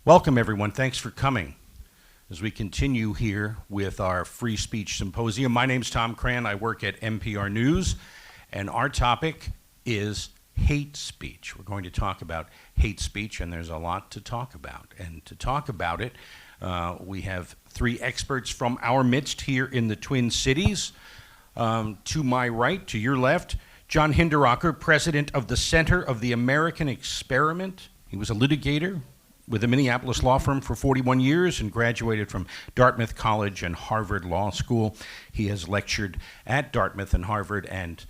Welcome, everyone. Thanks for coming. As we continue here with our Free Speech Symposium, my name's Tom Cran. I work at NPR News, and our topic is hate speech. We're going to talk about hate speech, and there's a lot to talk about. And to talk about it, we have three experts from our midst here in the Twin Cities. To my right, to your left, John Hinderaker, president of the Center of the American Experiment. He was a litigator with a Minneapolis law firm for 41 years and graduated from Dartmouth College and Harvard Law School. He has lectured at Dartmouth and Harvard and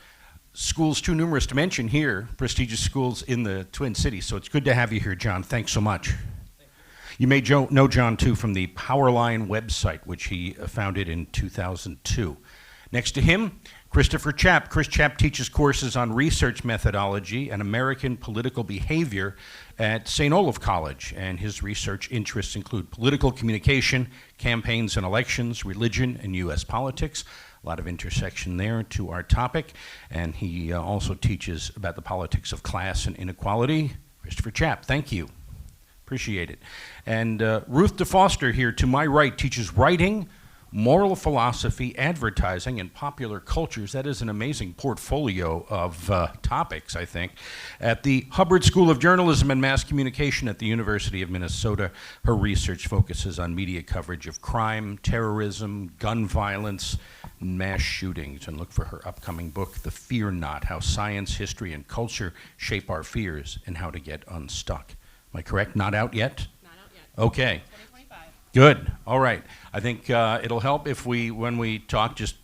schools too numerous to mention here, prestigious schools in the Twin Cities. So it's good to have you here, John. Thanks so much. You may know John, too, from the Powerline website, which he founded in 2002. Next to him, Christopher Chapp. Chris Chapp teaches courses on research methodology and American political behavior at St. Olaf College, and his research interests include political communication, campaigns and elections, religion, and U.S. politics. A lot of intersection there to our topic, and he also teaches about the politics of class and inequality. Christopher Chapp, thank you. Appreciate it. And Ruth DeFoster here to my right teaches writing, moral philosophy, advertising, and popular cultures. That is an amazing portfolio of topics, I think. At the Hubbard School of Journalism and Mass Communication at the University of Minnesota, her research focuses on media coverage of crime, terrorism, gun violence, and mass shootings. And look for her upcoming book, The Fear Not: How Science, History, and Culture Shape Our Fears and How to Get Unstuck. Am I correct? Not out yet? Not out yet. Okay. Good. All right. I think it'll help if when we talk, just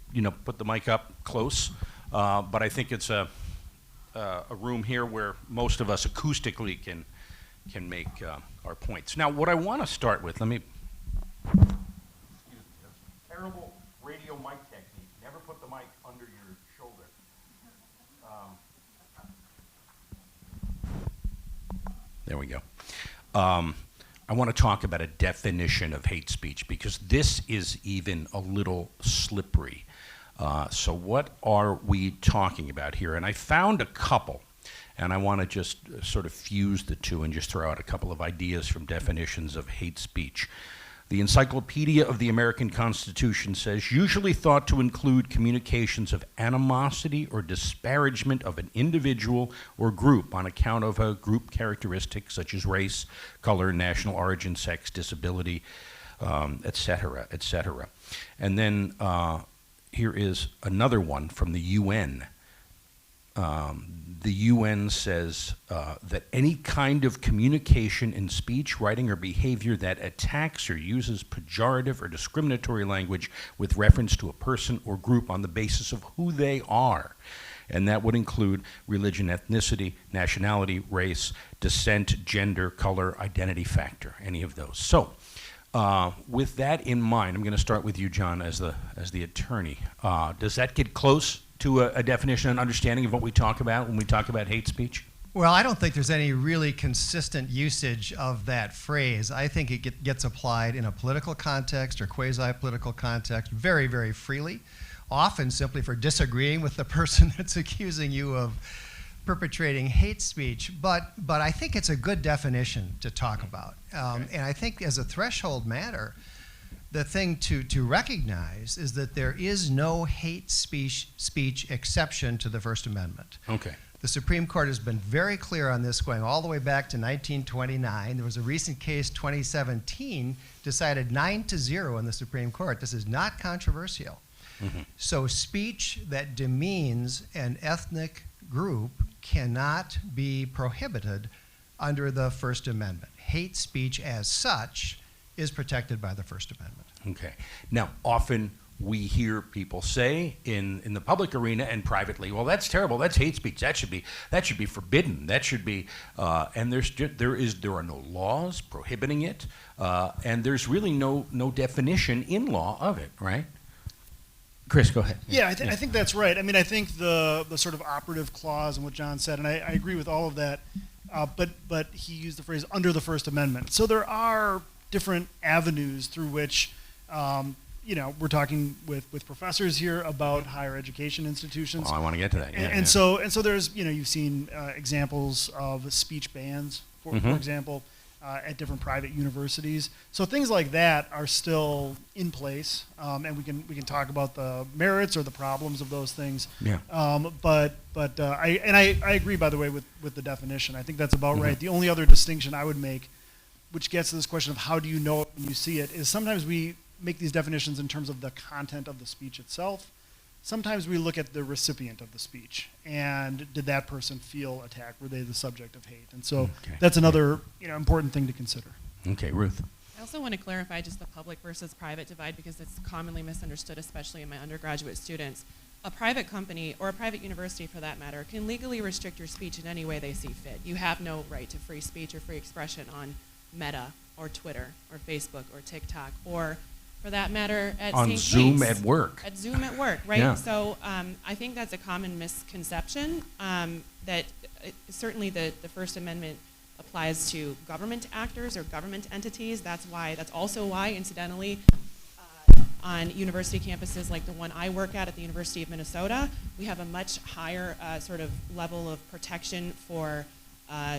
put the mic up close. But I think it's a room here where most of us acoustically can make our points. Now, what I want to start with, let me. Excuse me. That's terrible radio mic technique. Never put the mic under your shoulder. There we go. I want to talk about a definition of hate speech because this is even a little slippery. So what are we talking about here? And I found a couple, and I want to just sort of fuse the two and just throw out a couple of ideas from definitions of hate speech. The Encyclopedia of the American Constitution says, usually thought to include communications of animosity or disparagement of an individual or group on account of a group characteristic such as race, color, national origin, sex, disability, etc., etc. And then here is another one from the UN. The UN says that any kind of communication in speech, writing, or behavior that attacks or uses pejorative or discriminatory language with reference to a person or group on the basis of who they are. And that would include religion, ethnicity, nationality, race, descent, gender, color, identity factor, any of those. So with that in mind, I'm going to start with you, John, as the attorney. Does that get close to a definition and understanding of what we talk about when we talk about hate speech? Well, I don't think there's any really consistent usage of that phrase. I think it gets applied in a political context or quasi-political context very, very freely, often simply for disagreeing with the person that's accusing you of perpetrating hate speech. But I think it's a good definition to talk about. And I think as a threshold matter, the thing to recognize is that there is no hate speech exception to the First Amendment. Okay. The Supreme Court has been very clear on this going all the way back to 1929. There was a recent case, 2017, decided 9-0 in the Supreme Court. This is not controversial. Mm-hmm. So speech that demeans an ethnic group cannot be prohibited under the First Amendment. Hate speech as such is protected by the First Amendment. Okay. Now, often we hear people say in the public arena and privately, well, that's terrible, that's hate speech, that should be forbidden, that should be, and there are no laws prohibiting it, and there's really no definition in law of it, right? Chris, go ahead. Yeah, I think that's right. I mean, I think the sort of operative clause in what John said, and I agree with all of that, but he used the phrase under the First Amendment. So there are different avenues through which, we're talking with professors here about higher education institutions. Oh, I want to get to that. Yeah, and so there's, you've seen examples of speech bans, for example. at different private universities. So things like that are still in place, and we can talk about the merits or the problems of those things. Yeah. I agree, by the way, with the definition. I think that's about right. The only other distinction I would make, which gets to this question of how do you know it when you see it, is sometimes we make these definitions in terms of the content of the speech itself. Sometimes we look at the recipient of the speech, and did that person feel attacked? Were they the subject of hate? And so that's another important thing to consider. Okay, Ruth. I also want to clarify just the public versus private divide, because it's commonly misunderstood, especially in my undergraduate students. A private company, or a private university for that matter, can legally restrict your speech in any way they see fit. You have no right to free speech or free expression on Meta or Twitter or Facebook or TikTok, or for that matter at on St. Zoom Kate's. at work. At Zoom at work, right? Yeah. So I think that's a common misconception, that certainly the First Amendment applies to government actors or government entities. That's also why, incidentally, on university campuses like the one I work at the University of Minnesota, we have a much higher sort of level of protection for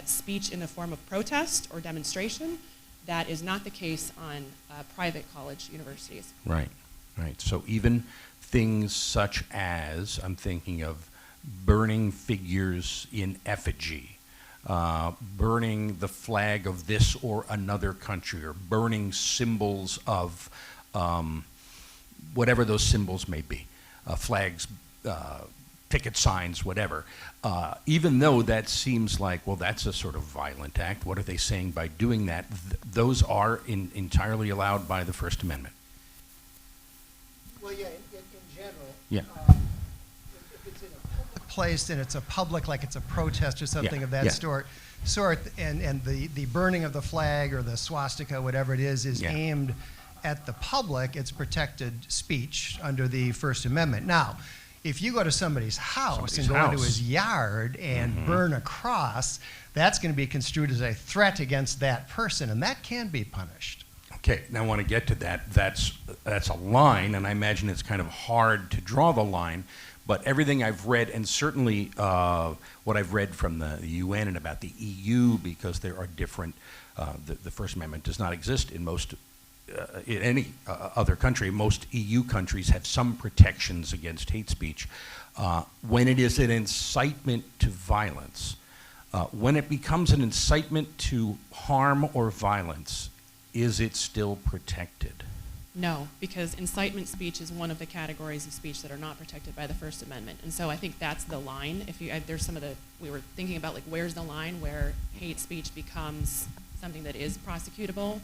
speech in the form of protest or demonstration. That is not the case on private college universities. Right, right. So even things such as, I'm thinking of burning figures in effigy, burning the flag of this or another country, or burning symbols of whatever those symbols may be, flags, picket signs, whatever. Even though that seems like, well, that's a sort of violent act, what are they saying by doing that? Those are entirely allowed by the First Amendment. Well, yeah, in general. Yeah. If it's in a public place and it's a public, like it's a protest or something of that sort, and the burning of the flag or the swastika, whatever it is aimed at the public, it's protected speech under the First Amendment. Now, if you go to somebody's house and go into his yard and burn a cross, that's going to be construed as a threat against that person, and that can be punished. Okay, now I want to get to that. That's a line, and I imagine it's kind of hard to draw the line, but everything I've read, and certainly what I've read from the UN and about the EU, because there are different, the First Amendment does not exist in most in any other country. Most EU countries have some protections against hate speech. When it is an incitement to violence, when it becomes an incitement to harm or violence, is it still protected? No, because incitement speech is one of the categories of speech that are not protected by the First Amendment. And so I think that's the line. There's some of we were thinking about, like, where's the line where hate speech becomes something that is prosecutable,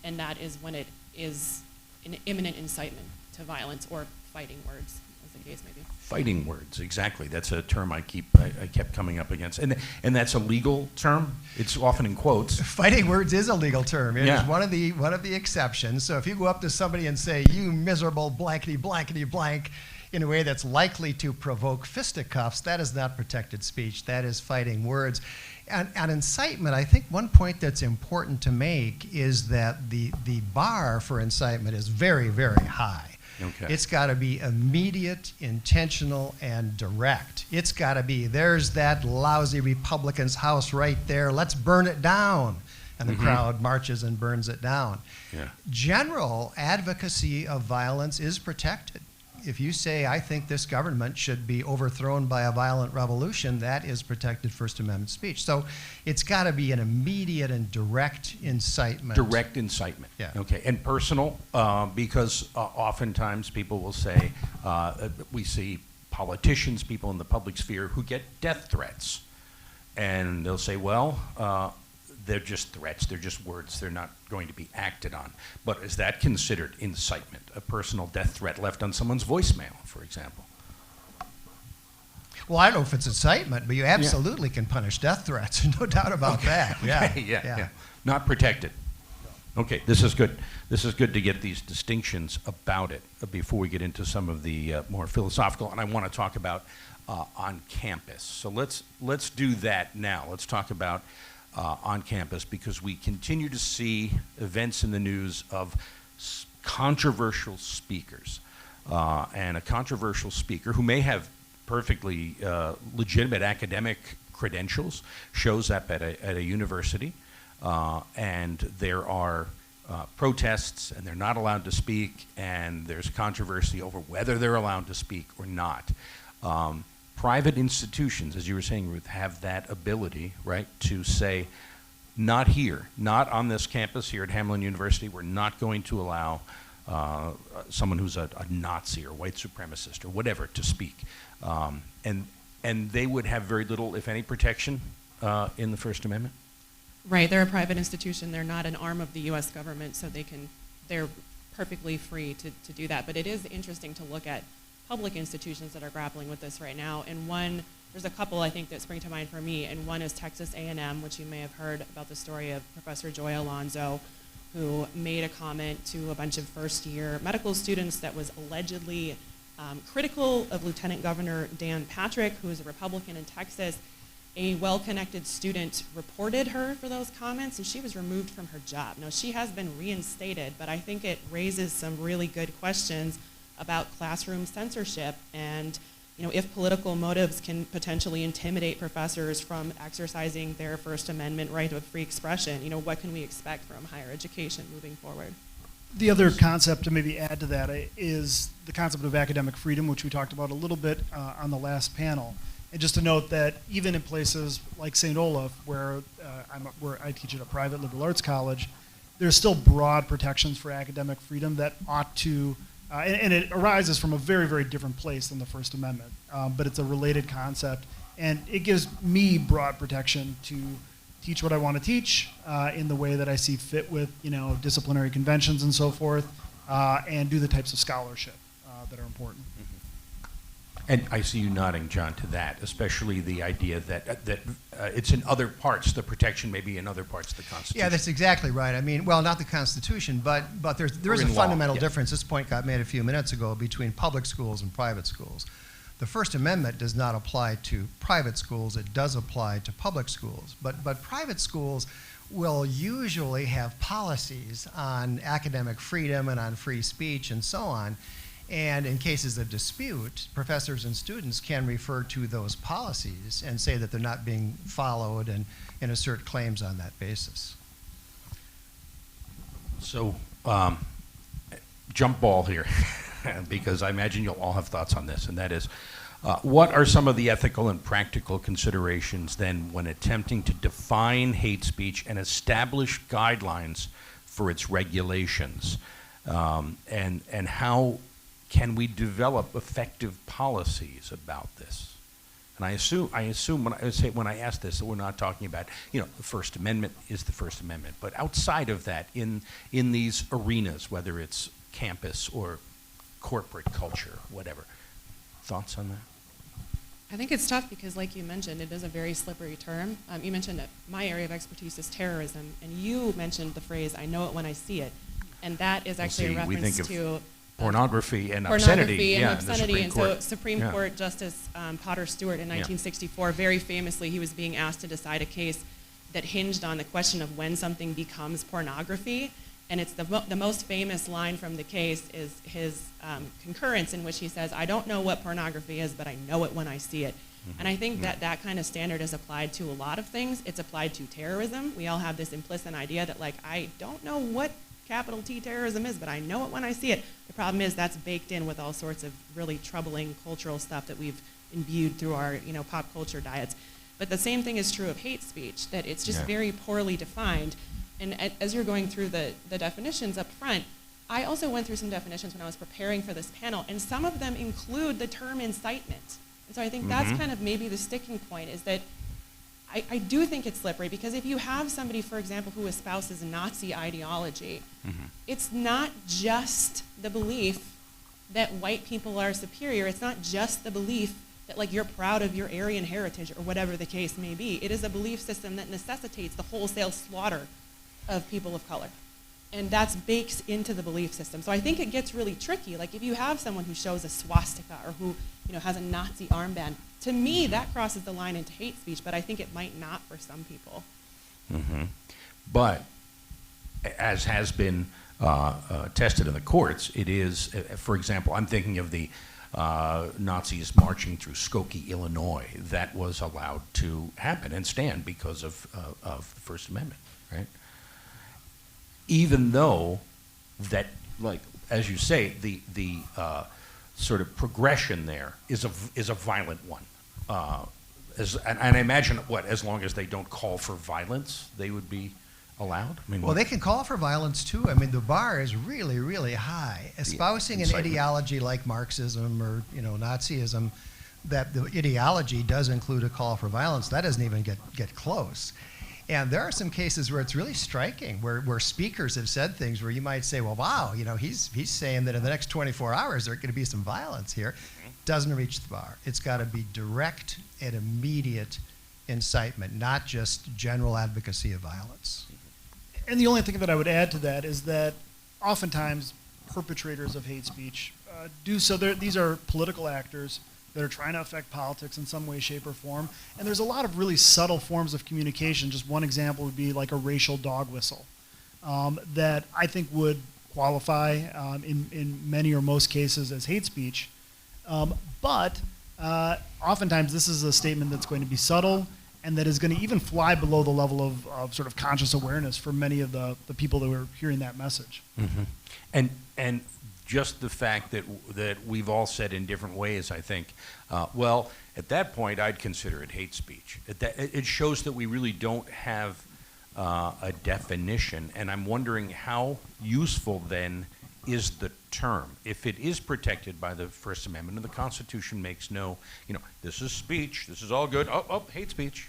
and that is when it is an imminent incitement to violence or fighting words, as the case may be. Fighting words, exactly. That's a term I kept coming up against, and that's a legal term. It's often in quotes. Fighting words is a legal term. It Yeah. is one of the exceptions. So if you go up to somebody and say, "You miserable blankety blankety blank," in a way that's likely to provoke fisticuffs, that is not protected speech. That is fighting words. And incitement, I think one point that's important to make is that the bar for incitement is very, very high. Okay. It's got to be immediate, intentional, and direct. It's got to be, there's that lousy Republican's house right there, let's burn it down. And the crowd marches and burns it down. Yeah. General advocacy of violence is protected. If you say, I think this government should be overthrown by a violent revolution, that is protected First Amendment speech. So it's got to be an immediate and direct incitement. Direct incitement. Yeah. Okay, and personal, because oftentimes people will say, we see politicians, people in the public sphere who get death threats. And they'll say, well, they're just threats, they're just words, they're not going to be acted on. But is that considered incitement, a personal death threat left on someone's voicemail, for example? Well, I don't know if it's incitement, but you absolutely can punish death threats, no doubt about that. Yeah. Okay, yeah. Not protected. Okay, this is good. This is good to get these distinctions about it before we get into some of the more philosophical, and I want to talk about on campus. So let's do that now. Let's talk about on campus, because we continue to see events in the news of controversial speakers. And a controversial speaker who may have perfectly legitimate academic credentials shows up at a university and there are protests, and they're not allowed to speak, and there's controversy over whether they're allowed to speak or not. Private institutions, as you were saying, Ruth, have that ability, right, to say, not here, not on this campus here at Hamline University. We're not going to allow someone who's a Nazi or white supremacist or whatever to speak. And they would have very little, if any, protection in the First Amendment? Right, they're a private institution. They're not an arm of the U.S. government, so they're perfectly free to do that. But it is interesting to look at public institutions that are grappling with this right now. And there's a couple I think that spring to mind for me, and one is Texas A&M, which you may have heard about the story of Professor Joy Alonzo, who made a comment to a bunch of first-year medical students that was allegedly critical of Lieutenant Governor Dan Patrick, who is a Republican in Texas. A well-connected student reported her for those comments, and she was removed from her job. Now, she has been reinstated, but I think it raises some really good questions about classroom censorship and, if political motives can potentially intimidate professors from exercising their First Amendment right of free expression. What can we expect from higher education moving forward? The other concept to maybe add to that is the concept of academic freedom, which we talked about a little bit on the last panel. And just to note that even in places like St. Olaf, where I teach at a private liberal arts college, there's still broad protections for academic freedom that ought to, and it arises from a very, very different place than the First Amendment, but it's a related concept, and it gives me broad protection to teach what I want to teach in the way that I see fit with, disciplinary conventions and so forth, and do the types of scholarship that are important. And I see you nodding, John, to that, especially the idea that it's in other parts, the protection may be in other parts of the Constitution. Yeah, that's exactly right. I mean, well, not the Constitution, but there is a fundamental difference. This point got made a few minutes ago between public schools and private schools. The First Amendment does not apply to private schools. It does apply to public schools. But private schools will usually have policies on academic freedom and on free speech and so on. And in cases of dispute, professors and students can refer to those policies and say that they're not being followed and assert claims on that basis. So, jump ball here, because I imagine you'll all have thoughts on this, and that is, what are some of the ethical and practical considerations then when attempting to define hate speech and establish guidelines for its regulations? And how can we develop effective policies about this? And I assume when I ask this that we're not talking about, the First Amendment is the First Amendment, but outside of that, in these arenas, whether it's campus or corporate culture, whatever. Thoughts on that? I think it's tough because, like you mentioned, it is a very slippery term. You mentioned that my area of expertise is terrorism, and you mentioned the phrase, "I know it when I see it," and that is actually a reference to pornography and obscenity. And so Supreme Court Justice Potter Stewart in 1964, very famously, he was being asked to decide a case that hinged on the question of when something becomes pornography. And it's the most famous line from the case is his concurrence, in which he says, "I don't know what pornography is, but I know it when I see it." Mm-hmm. And I think that kind of standard is applied to a lot of things. It's applied to terrorism. We all have this implicit idea that, I don't know what capital T terrorism is, but I know it when I see it. The problem is that's baked in with all sorts of really troubling cultural stuff that we've imbued through our pop culture diets. But the same thing is true of hate speech, that it's just very poorly defined. And as you're going through the definitions up front, I also went through some definitions when I was preparing for this panel, and some of them include the term incitement. And so I think that's kind of maybe the sticking point, is that I do think it's slippery, because if you have somebody, for example, who espouses Nazi ideology, it's not just the belief that white people are superior. It's not just the belief that you're proud of your Aryan heritage or whatever the case may be. It is a belief system that necessitates the wholesale slaughter of people of color. And that's baked into the belief system. So I think it gets really tricky. If you have someone who shows a swastika or who has a Nazi armband, to me that crosses the line into hate speech, but I think it might not for some people. Mm-hmm. But as has been tested in the courts, it is, for example, I'm thinking of the Nazis marching through Skokie, Illinois. That was allowed to happen and stand because of the First Amendment. right? Even though that, like, as you say, the sort of progression there is a violent one. And I imagine, as long as they don't call for violence, they would be allowed? I mean, Well, they can call for violence too. I mean, the bar is really, really high. Espousing an incitement. ideology like Marxism or, Nazism, that the ideology does include a call for violence, that doesn't even get close. And there are some cases where it's really striking, where speakers have said things where you might say, well, wow, he's saying that in the next 24 hours there's going to be some violence here. Doesn't reach the bar. It's got to be direct and immediate incitement, not just general advocacy of violence. And the only thing that I would add to that is that oftentimes perpetrators of hate speech do so. These are political actors that are trying to affect politics in some way, shape, or form. And there's a lot of really subtle forms of communication. Just one example would be like a racial dog whistle that I think would qualify in many or most cases as hate speech. But oftentimes this is a statement that's going to be subtle and that is going to even fly below the level of sort of conscious awareness for many of the people that were hearing that message. Mm-hmm. And just the fact that we've all said in different ways, I think, well, at that point, I'd consider it hate speech. It shows that we really don't have a definition, and I'm wondering how useful then is the term. If it is protected by the First Amendment and the Constitution makes no, this is speech, this is all good, hate speech.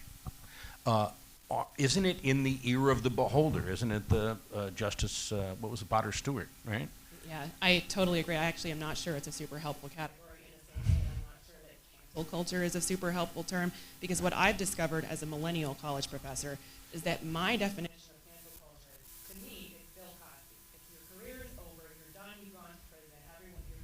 Isn't it in the ear of the beholder? Isn't it the Justice, what was it, Potter Stewart, right? Yeah, I totally agree. I actually am not sure it's a super helpful category in the same way that I'm not sure that cancel culture is a super helpful term, because what I've discovered as a millennial college professor is that my definition of cancel culture, to me, is Bill Cosby. If your career is over, you're done, you've gone to prison,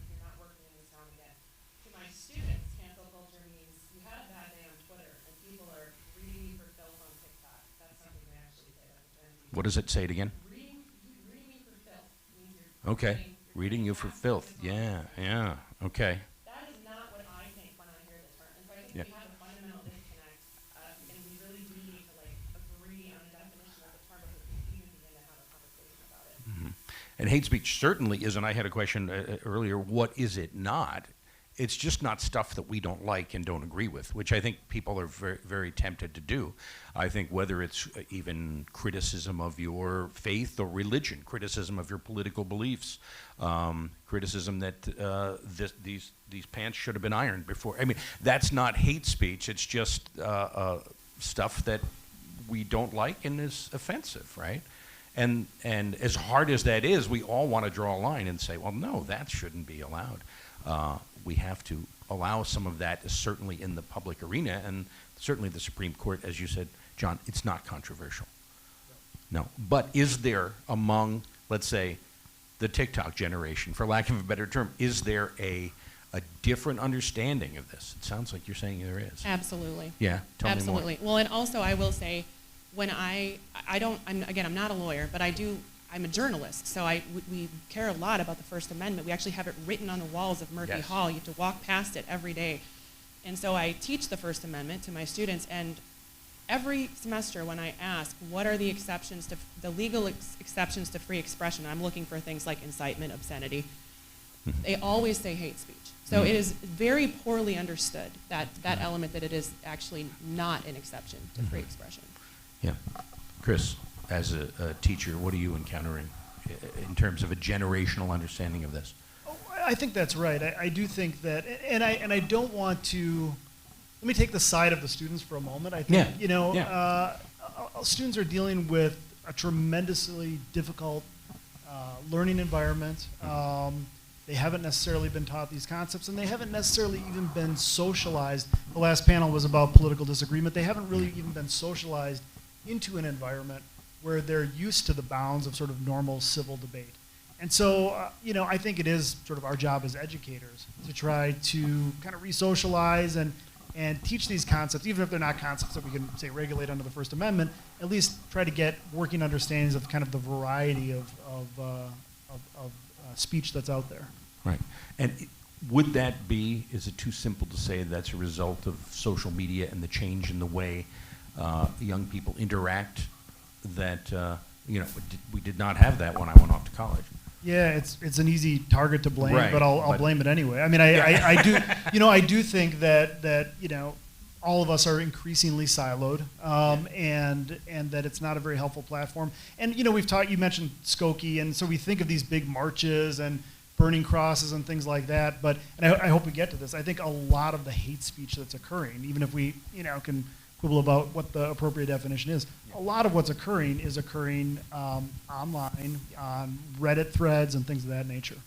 you're not working in this town again. To my students, cancel culture means you had a bad day on Twitter and people are reading you for filth on TikTok. That's something they actually say. What does it say it again? Reading me for filth means you're Okay. Reading you for filth. Yeah. Okay. That is not what I think when I hear the term. And so I think Yeah. we have a fundamental disconnect, and we really do need to agree on the definition of the term before we even begin to have a conversation about it. Mm-hmm. And hate speech certainly is, and I had a question earlier, what is it not? It's just not stuff that we don't like and don't agree with, which I think people are very, very tempted to do. I think whether it's even criticism of your faith or religion, criticism of your political beliefs, criticism that these pants should have been ironed before. I mean, that's not hate speech. It's just stuff that we don't like and is offensive, right? And as hard as that is, we all want to draw a line and say, well, no, that shouldn't be allowed. We have to allow some of that, certainly in the public arena, and certainly the Supreme Court, as you said, John, it's not controversial. No. But is there among, let's say, the TikTok generation, for lack of a better term, is there a different understanding of this? It sounds like you're saying there is. Absolutely. Yeah, tell me more. Absolutely. Well, and also I will say, when I'm not a lawyer, but I'm a journalist, so we care a lot about the First Amendment. We actually have it written on the walls of Murphy Yes. Hall. You have to walk past it every day. And so I teach the First Amendment to my students, and every semester when I ask, what are the exceptions to the legal exceptions to free expression, I'm looking for things like incitement, obscenity. They always say hate speech. So it is very poorly understood, that element, that it is actually not an exception to free expression. Yeah. Chris, as a teacher, what are you encountering in terms of a generational understanding of this? I think that's right. I do think that, and I don't want to. Let me take the side of the students for a moment. I think students are dealing with a tremendously difficult learning environment. They haven't necessarily been taught these concepts, and they haven't necessarily even been socialized. The last panel was about political disagreement. They haven't really even been socialized into an environment where they're used to the bounds of sort of normal civil debate. And so, I think it is sort of our job as educators to try to kind of re-socialize and teach these concepts, even if they're not concepts that we can, say, regulate under the First Amendment, at least try to get working understandings of kind of the variety of speech that's out there. Right. And would that be, is it too simple to say that's a result of social media and the change in the way young people interact that we did not have that when I went off to college. Yeah, it's an easy target to blame, Right, but I'll blame it anyway. I mean, I do, I do think that all of us are increasingly siloed, and that it's not a very helpful platform. And you mentioned Skokie, and so we think of these big marches and burning crosses and things like that. But I hope we get to this. I think a lot of the hate speech that's occurring, even if we can quibble about what the appropriate definition is, a lot of what's occurring is occurring online on Reddit threads and things of that nature.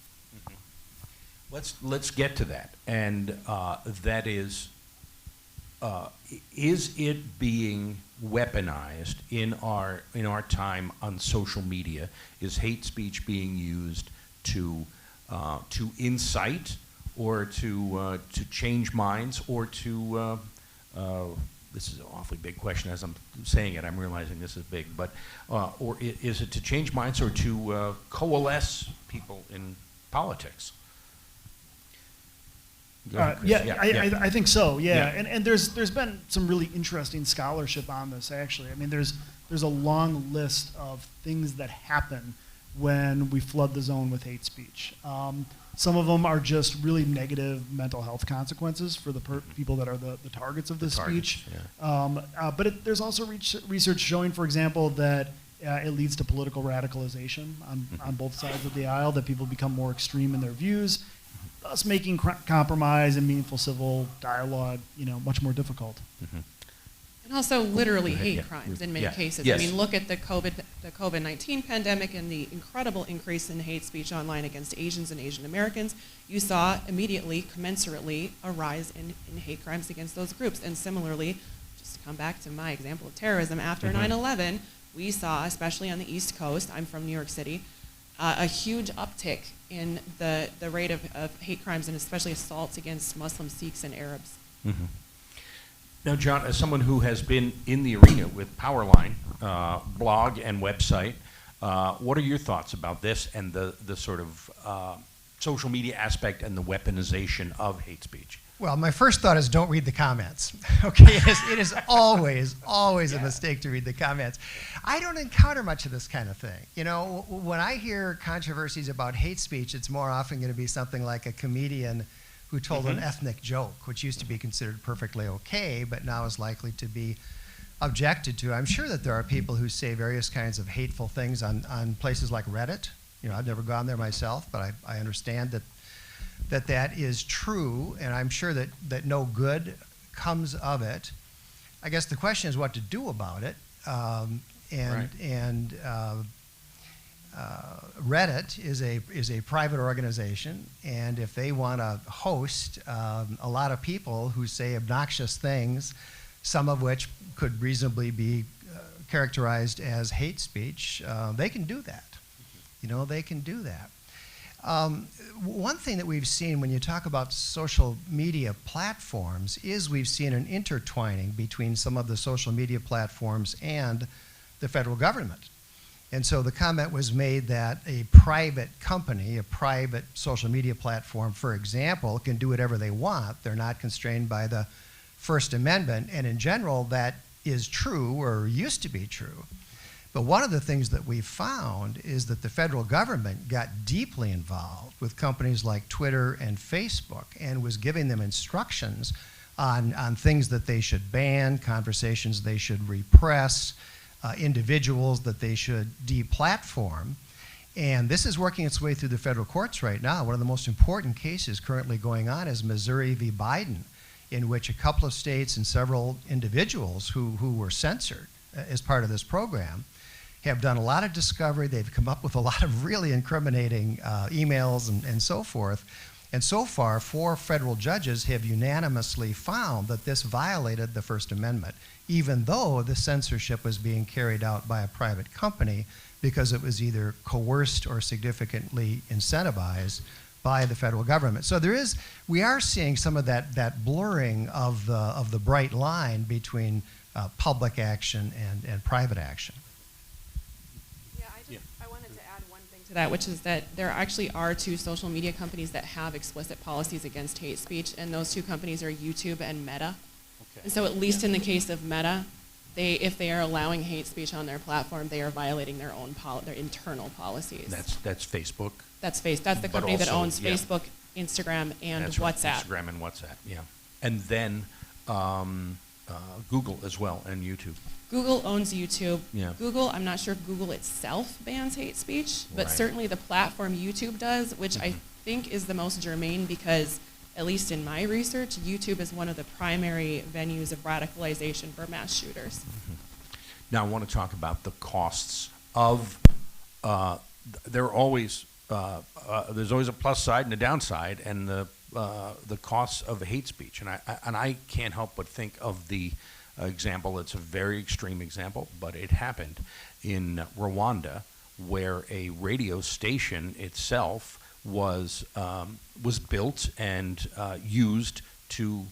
Let's get to that, and that is it being weaponized in our time on social media? Is hate speech being used to incite, or to change minds, or to this is an awfully big question. As I'm saying it, I'm realizing this is big, but or is it to change minds, or to coalesce people in politics? I think so. Yeah, Yeah. and there's been some really interesting scholarship on this, actually. I mean, there's a long list of things that happen when we flood the zone with hate speech. Some of them are just really negative mental health consequences for the people that are the targets of this speech. Yeah. But there's also research showing, for example, that it leads to political radicalization on both sides of the aisle, that people become more extreme in their views, thus making compromise and meaningful civil dialogue, much more difficult. Mm-hmm. And also literally hate crimes in many cases. Yes. I mean, look at the COVID-19 pandemic and the incredible increase in hate speech online against Asians and Asian Americans. You saw immediately, commensurately, a rise in hate crimes against those groups. And similarly, just to come back to my example of terrorism, after 9/11, we saw, especially on the East Coast, I'm from New York City, a huge uptick in the rate of hate crimes, and especially assaults against Muslims, Sikhs, and Arabs. Mm-hmm. Now, John, as someone who has been in the arena with Powerline, blog and website, what are your thoughts about this and the sort of social media aspect and the weaponization of hate speech? Well, my first thought is don't read the comments. Okay, it is always a mistake to read the comments. I don't encounter much of this kind of thing. When I hear controversies about hate speech, it's more often going to be something like a comedian who told an ethnic joke, which used to be considered perfectly okay, but now is likely to be objected to. I'm sure that there are people who say various kinds of hateful things on places like Reddit. I've never gone there myself, but I understand that is true, and I'm sure that no good comes of it. I guess the question is what to do about it. Reddit is a private organization, and if they want to host a lot of people who say obnoxious things, some of which could reasonably be characterized as hate speech, they can do that. They can do that. One thing that we've seen when you talk about social media platforms is we've seen an intertwining between some of the social media platforms and the federal government. And so the comment was made that a private company, a private social media platform, for example, can do whatever they want. They're not constrained by the First Amendment. And in general, that is true, or used to be true. But one of the things that we found is that the federal government got deeply involved with companies like Twitter and Facebook and was giving them instructions on things that they should ban, conversations they should repress, individuals that they should deplatform. And this is working its way through the federal courts right now. One of the most important cases currently going on is Missouri v. Biden, in which a couple of states and several individuals who were censored as part of this program have done a lot of discovery. They've come up with a lot of really incriminating emails and so forth. And so far, 4 federal judges have unanimously found that this violated the First Amendment, even though the censorship was being carried out by a private company because it was either coerced or significantly incentivized by the federal government. So we are seeing some of that blurring of the bright line between public action and private action. I wanted to add one thing to that, which is that there actually are 2 social media companies that have explicit policies against hate speech, and those 2 companies are YouTube and Meta. Okay. And so at least in the case of Meta, if they are allowing hate speech on their platform, they are violating their own their internal policies. That's Facebook. That's the But company that also, owns yeah. Facebook, Instagram, and That's right, WhatsApp. Instagram and WhatsApp, yeah. And then Google as well, and YouTube. Google owns YouTube. Yeah. Google, I'm not sure if Google itself bans hate speech, but Right. certainly the platform YouTube does, which I think is the most germane because, at least in my research, YouTube is one of the primary venues of radicalization for mass shooters. Now, I want to talk about the costs of, there's always a plus side and a downside, and the costs of hate speech. And I can't help but think of the example. It's a very extreme example, but it happened in Rwanda, where a radio station itself was built and used to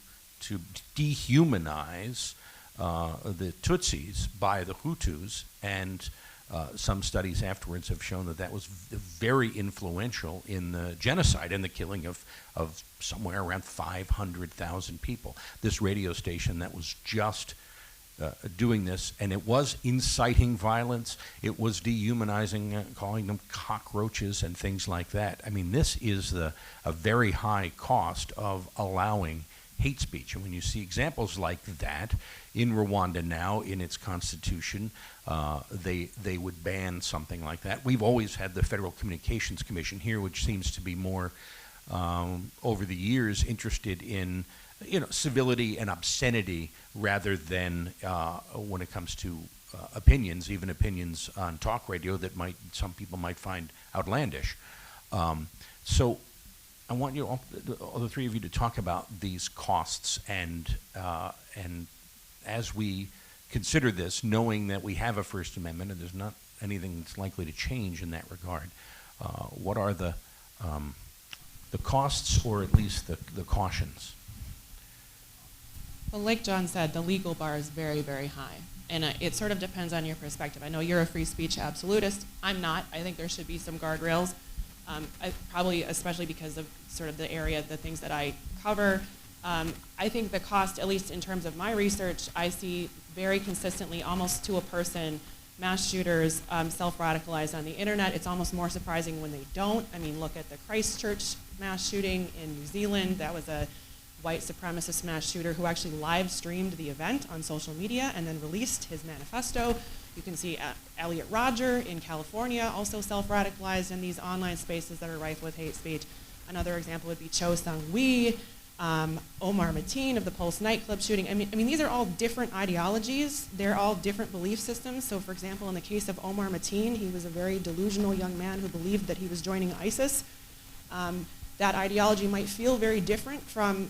dehumanize the Tutsis by the Hutus, and some studies afterwards have shown that was very influential in the genocide and the killing of somewhere around 500,000 people. This radio station that was just doing this, and it was inciting violence, it was dehumanizing, calling them cockroaches and things like that. I mean, this is a very high cost of allowing hate speech. And when you see examples like that in Rwanda now, in its constitution, they would ban something like that. We've always had the Federal Communications Commission here, which seems to be more, over the years, interested in civility and obscenity rather than when it comes to opinions, even opinions on talk radio that some people might find outlandish. So I want all the three of you to talk about these costs and as we consider this, knowing that we have a First Amendment and there's not anything that's likely to change in that regard, what are the costs, or at least the cautions? Well, like John said, the legal bar is very, very high. And it sort of depends on your perspective. I know you're a free speech absolutist. I'm not. I think there should be some guardrails, probably especially because of sort of the things that I cover. I think the cost, at least in terms of my research, I see very consistently, almost to a person, mass shooters self-radicalize on the internet. It's almost more surprising when they don't. I mean, look at the Christchurch mass shooting in New Zealand. That was a white supremacist mass shooter who actually live streamed the event on social media and then released his manifesto. You can see Elliot Rodger in California also self-radicalized in these online spaces that are rife with hate speech. Another example would be Cho Sung-Wee, Omar Mateen of the Pulse nightclub shooting. I mean, these are all different ideologies. They're all different belief systems. So, for example, in the case of Omar Mateen, he was a very delusional young man who believed that he was joining ISIS. That ideology might feel very different from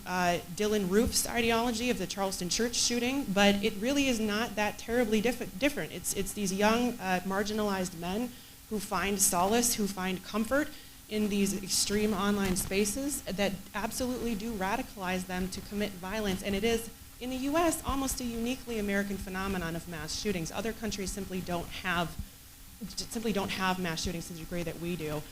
Dylan Roof's ideology of the Charleston church shooting, but it really is not that terribly different. It's these young, marginalized men who find solace, who find comfort in these extreme online spaces that absolutely do radicalize them to commit violence. And it is, in the US, almost a uniquely American phenomenon of mass shootings. Other countries simply don't have mass shootings to the degree that we do.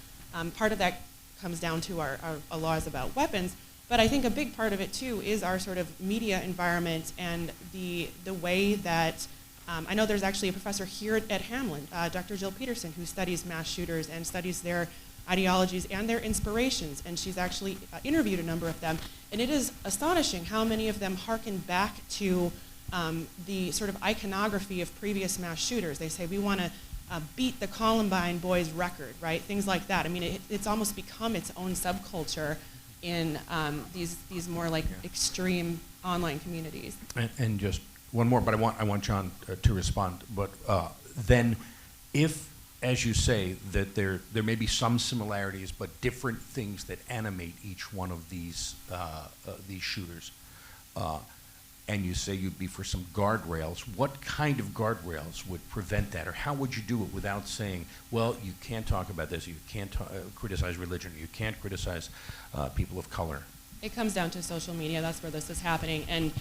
Part of that comes down to our laws about weapons, but I think a big part of it too is our sort of media environment and the way that, I know there's actually a professor here at Hamlin, Dr. Jill Peterson, who studies mass shooters and studies their ideologies and their inspirations, and she's actually interviewed a number of them, and it is astonishing how many of them harken back to the sort of iconography of previous mass shooters. They say, we want to beat the Columbine boys record, right? Things like that. I mean, it's almost become its own subculture in these more like extreme online communities. And just one more, but I want John to respond. But then, if, as you say, that there may be some similarities, but different things that animate each one of these shooters, and you say you'd be for some guardrails, what kind of guardrails would prevent that? Or how would you do it without saying, well, you can't talk about this, you can't criticize religion, you can't criticize people of color? It comes down to social media. That's where this is happening. And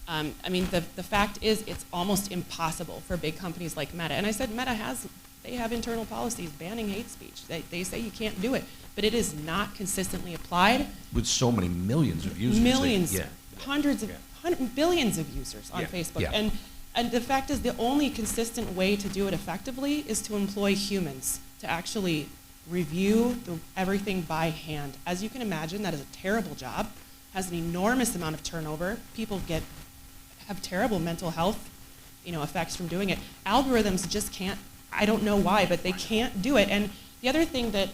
I mean, the fact is it's almost impossible for big companies like Meta. And I said Meta they have internal policies banning hate speech. They say you can't do it, but it is not consistently applied. With so many millions of users. Millions, hundreds of billions of users on Facebook. Yeah. And And the fact is, the only consistent way to do it effectively is to employ humans to actually review everything by hand. As you can imagine, that is a terrible job, has an enormous amount of turnover. People have terrible mental health, effects from doing it. Algorithms just can't, I don't know why, but they can't do it. And the other thing that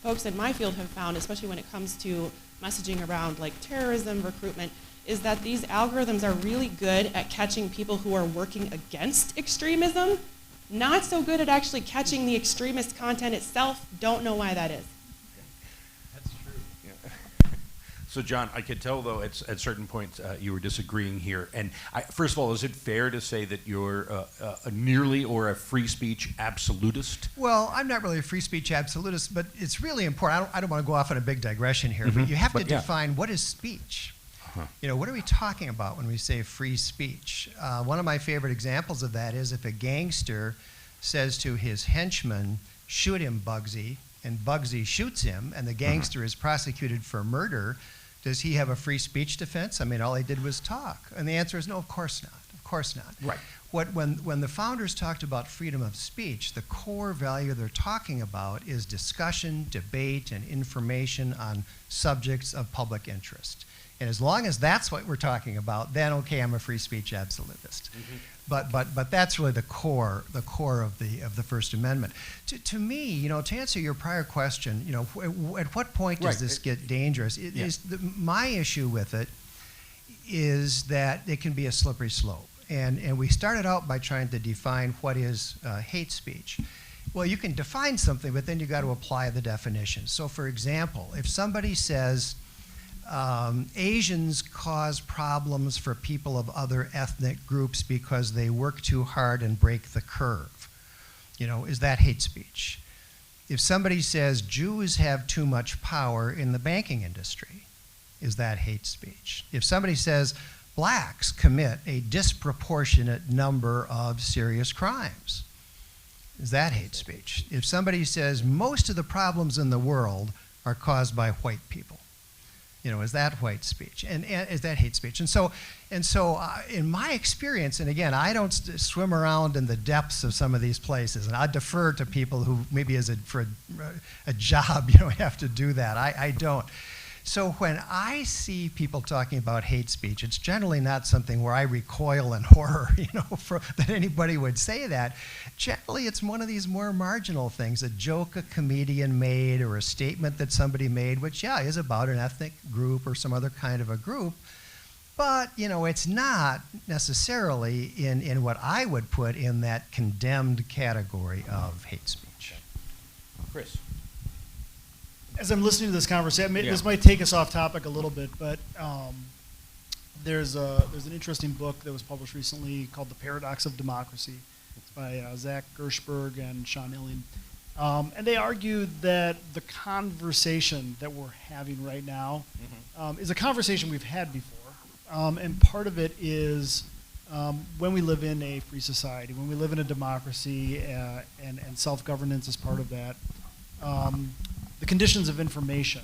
folks in my field have found, especially when it comes to messaging around like terrorism, recruitment, is that these algorithms are really good at catching people who are working against extremism, not so good at actually catching the extremist content itself. Don't know why that is. That's true. Yeah. So, John, I could tell, though, at certain points you were disagreeing here. And first of all, is it fair to say that you're a nearly or a free speech absolutist? Well, I'm not really a free speech absolutist, but it's really important. I don't want to go off on a big digression here, but you have to define what is speech. What are we talking about when we say free speech? One of my favorite examples of that is if a gangster says to his henchman, shoot him, Bugsy, and Bugsy shoots him, and the gangster is prosecuted for murder, does he have a free speech defense? I mean, all he did was talk. And the answer is no, of course not. Of course not. Right. When the founders talked about freedom of speech, the core value they're talking about is discussion, debate, and information on subjects of public interest. And as long as that's what we're talking about, then okay, I'm a free speech absolutist. But that's really the core of the First Amendment. To me, to answer your prior question, at what point does this get dangerous? My issue with it is that it can be a slippery slope. And we started out by trying to define what is hate speech. Well, you can define something, but then you got to apply the definition. So, for example, if somebody says Asians cause problems for people of other ethnic groups because they work too hard and break the curve, is that hate speech? If somebody says Jews have too much power in the banking industry, is that hate speech? If somebody says blacks commit a disproportionate number of serious crimes, is that hate speech? If somebody says most of the problems in the world are caused by white people, is that white speech? And is that hate speech? And so, in my experience, and again, I don't swim around in the depths of some of these places, and I defer to people who maybe for a job, have to do that. I don't. So when I see people talking about hate speech, it's generally not something where I recoil in horror, that anybody would say that. Generally, it's one of these more marginal things, a joke a comedian made or a statement that somebody made, which, is about an ethnic group or some other kind of a group. But, it's not necessarily in what I would put in that condemned category of hate speech. Chris. As I'm listening to this conversation, this might take us off topic a little bit, but there's an interesting book that was published recently called The Paradox of Democracy. It's by Zach Gershberg and Sean Illian. And they argue that the conversation that we're having right now is a conversation we've had before. And part of it is when we live in a free society, when we live in a democracy and self-governance is part of that, the conditions of information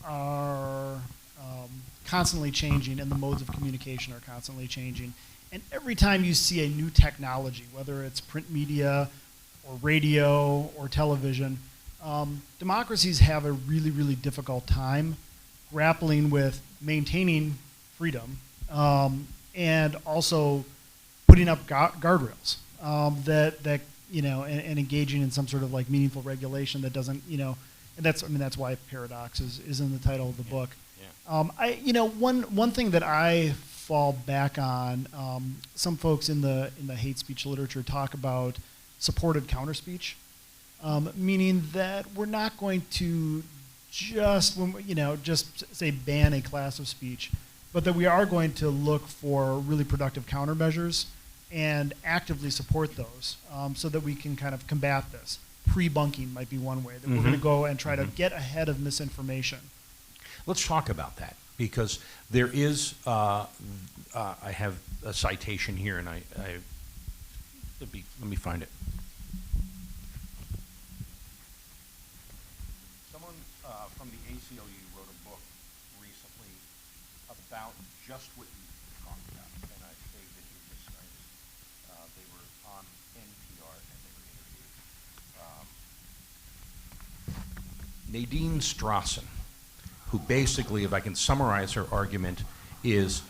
are constantly changing, and the modes of communication are constantly changing. And every time you see a new technology, whether it's print media or radio or television, democracies have a really, really difficult time grappling with maintaining freedom and also putting up guardrails that and engaging in some sort of like meaningful regulation that doesn't, and that's why Paradox is in the title of the book. One thing that I fall back on, some folks in the hate speech literature talk about supported counterspeech, meaning that we're not going to just say ban a class of speech, but that we are going to look for really productive countermeasures and actively support those so that we can kind of combat this. Pre-bunking might be one way that we're going to go and try to get ahead of misinformation. Let's talk about that, because there is, I have a citation here, and let me find it. Someone from the ACLU wrote a book recently about just what you talked about, and I saved it Nadine Strawson, who basically, if I can summarize her argument, is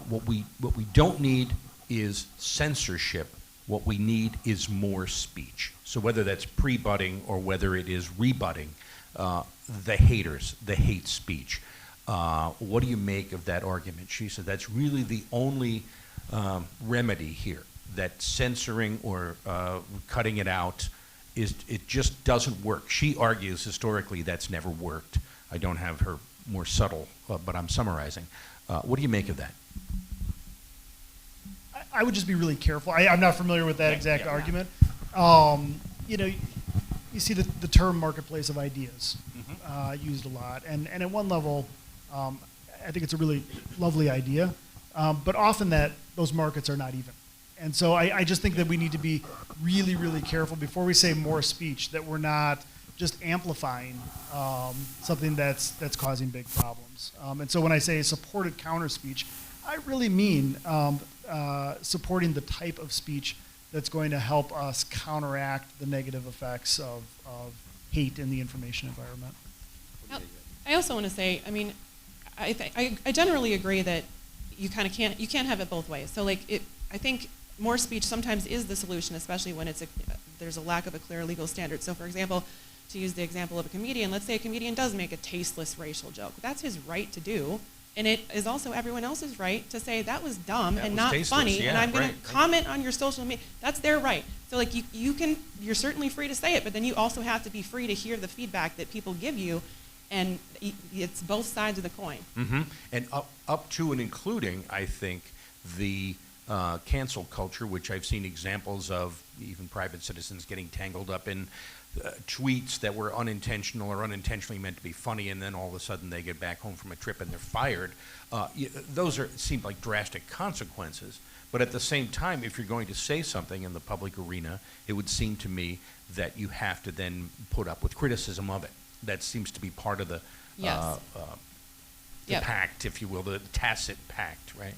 what we don't need is censorship. What we need is more speech. So whether that's pre-butting or whether it is rebutting, the haters, the hate speech. What do you make of that argument? She said that's really the only remedy here, that censoring or cutting it out it just doesn't work. She argues historically that's never worked. I don't have her more subtle, but I'm summarizing. What do you make of that? I would just be really careful. I'm not familiar with that exact argument. You know, you see the term marketplace of ideas used a lot, and at one level, I think it's a really lovely idea, but often those markets are not even. And so I just think that we need to be really, really careful before we say more speech, that we're not just amplifying something that's causing big problems. And so when I say supported counter speech, I really mean supporting the type of speech that's going to help us counteract the negative effects of hate in the information environment. I also want to say, I mean, I generally agree that you kind of can't have it both ways. So like I think more speech sometimes is the solution, especially when there's a lack of a clear legal standard. So for example, to use the example of a comedian, let's say a comedian does make a tasteless racial joke. That's his right to do. And it is also everyone else's right to say that was dumb and not funny, and I'm going to comment on your social media. That's their right. So like you're certainly free to say it, but then you also have to be free to hear the feedback that people give you, and it's both sides of the coin. Mm-hmm. And up to and including, I think, the cancel culture, which I've seen examples of, even private citizens getting tangled up in tweets that were unintentional or unintentionally meant to be funny, and then all of a sudden they get back home from a trip and they're fired. Those seem like drastic consequences. But at the same time, if you're going to say something in the public arena, it would seem to me that you have to then put up with criticism of it. That seems to be part of the pact, if you will, the tacit pact, right?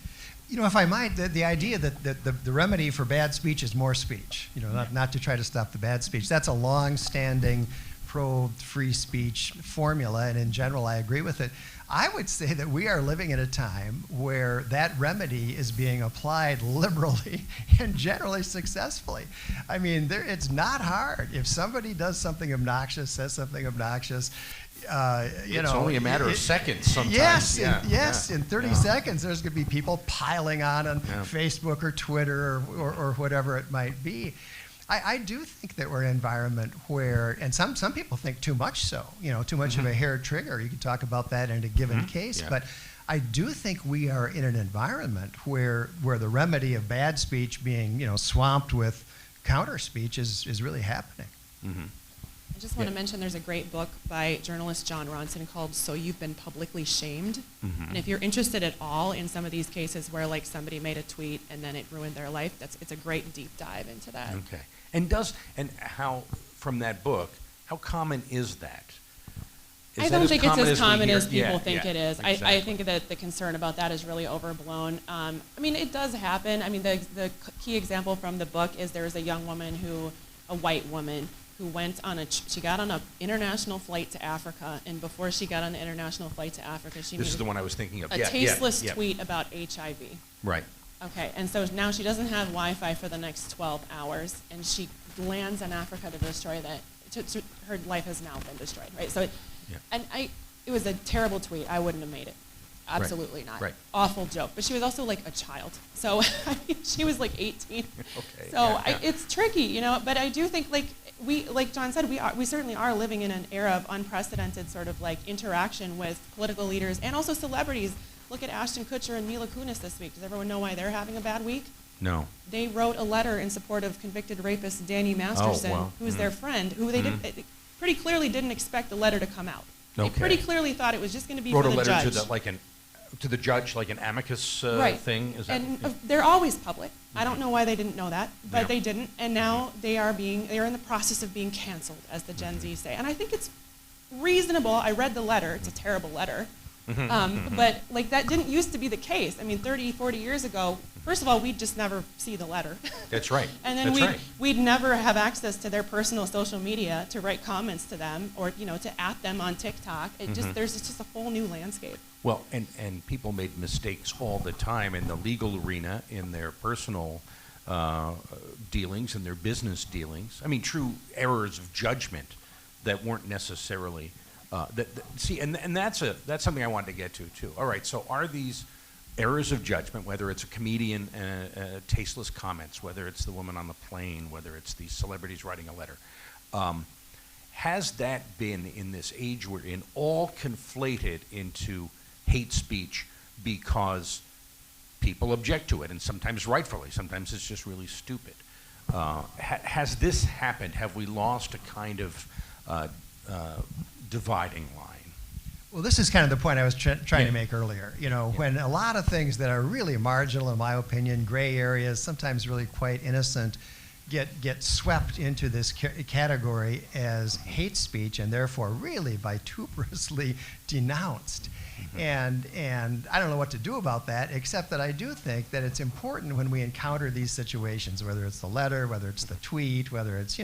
You know, if I might, the idea that the remedy for bad speech is more speech, you know, not to try to stop the bad speech, that's a long-standing pro-free speech formula, and in general, I agree with it. I would say that we are living in a time where that remedy is being applied liberally and generally successfully. I mean, it's not hard. If somebody does something obnoxious, says something obnoxious, it's only a matter of seconds sometimes. Yes, in 30 seconds, there's going to be people piling on Facebook or Twitter or whatever it might be. I do think that we're in an environment where, and some people think too much so, you know, too much of a hair trigger. You can talk about that in a given case, but I do think we are in an environment where the remedy of bad speech being, you know, swamped with counter speech is really happening. Mm-hmm. I just want to mention there's a great book by journalist John Ronson called So You've Been Publicly Shamed. Mm-hmm. And if you're interested at all in some of these cases where like somebody made a tweet and then it ruined their life, it's a great deep dive into that. Okay. And how, from that book, how common is that? I don't think it's as common as people think it is. Exactly. I think that the concern about that is really overblown. I mean, it does happen. I mean, the key example from the book is there's a young woman a white woman, who went on she got on an international flight to Africa, and before she got on the international flight to Africa, she made the one I was thinking of. a tasteless tweet about HIV. Right. Okay, and so now she doesn't have Wi-Fi for the next 12 hours, and she lands in Africa to destroy that. Her life has now been destroyed, right? So, it was a terrible tweet. I wouldn't have made it. Absolutely not. Right. Awful joke. But she was also like a child. So she was like 18. Okay. So it's tricky, you know, but I do think like John said, we certainly are living in an era of unprecedented sort of like interaction with political leaders and also celebrities. Look at Ashton Kutcher and Mila Kunis this week. Does everyone know why they're having a bad week? No. They wrote a letter in support of convicted rapist Danny Masterson, who's their friend, who they pretty clearly didn't expect the letter to come out. They pretty clearly thought it was just going to be for the judge. Wrote a letter to the judge, like an amicus thing? Is that, they're always public. I don't know why they didn't know that, but they didn't. And now they are in the process of being canceled, as the Gen Z say. And I think it's reasonable. I read the letter. It's a terrible letter. But like that didn't used to be the case. I mean, 30, 40 years ago, first of all, we'd just never see the letter. That's right. And then That's right. we'd never have access to their personal social media to write comments to them or, to at them on TikTok. There's just a whole new landscape. Well, and people made mistakes all the time in the legal arena, in their personal dealings, in their business dealings. I mean, true errors of judgment that weren't necessarily see, and that's something I wanted to get to too. All right, so are these errors of judgment, whether it's a comedian tasteless comments, whether it's the woman on the plane, whether it's these celebrities writing a letter, has that been, in this age we're in, all conflated into hate speech because people object to it, and sometimes rightfully, sometimes it's just really stupid? Has this happened? Have we lost a kind of dividing line? Well, this is kind of the point I was trying to make earlier. When a lot of things that are really marginal, in my opinion, gray areas, sometimes really quite innocent, get swept into this category as hate speech and therefore really vituperaously denounced. And I don't know what to do about that, except that I do think that it's important when we encounter these situations, whether it's the letter, whether it's the tweet, whether it's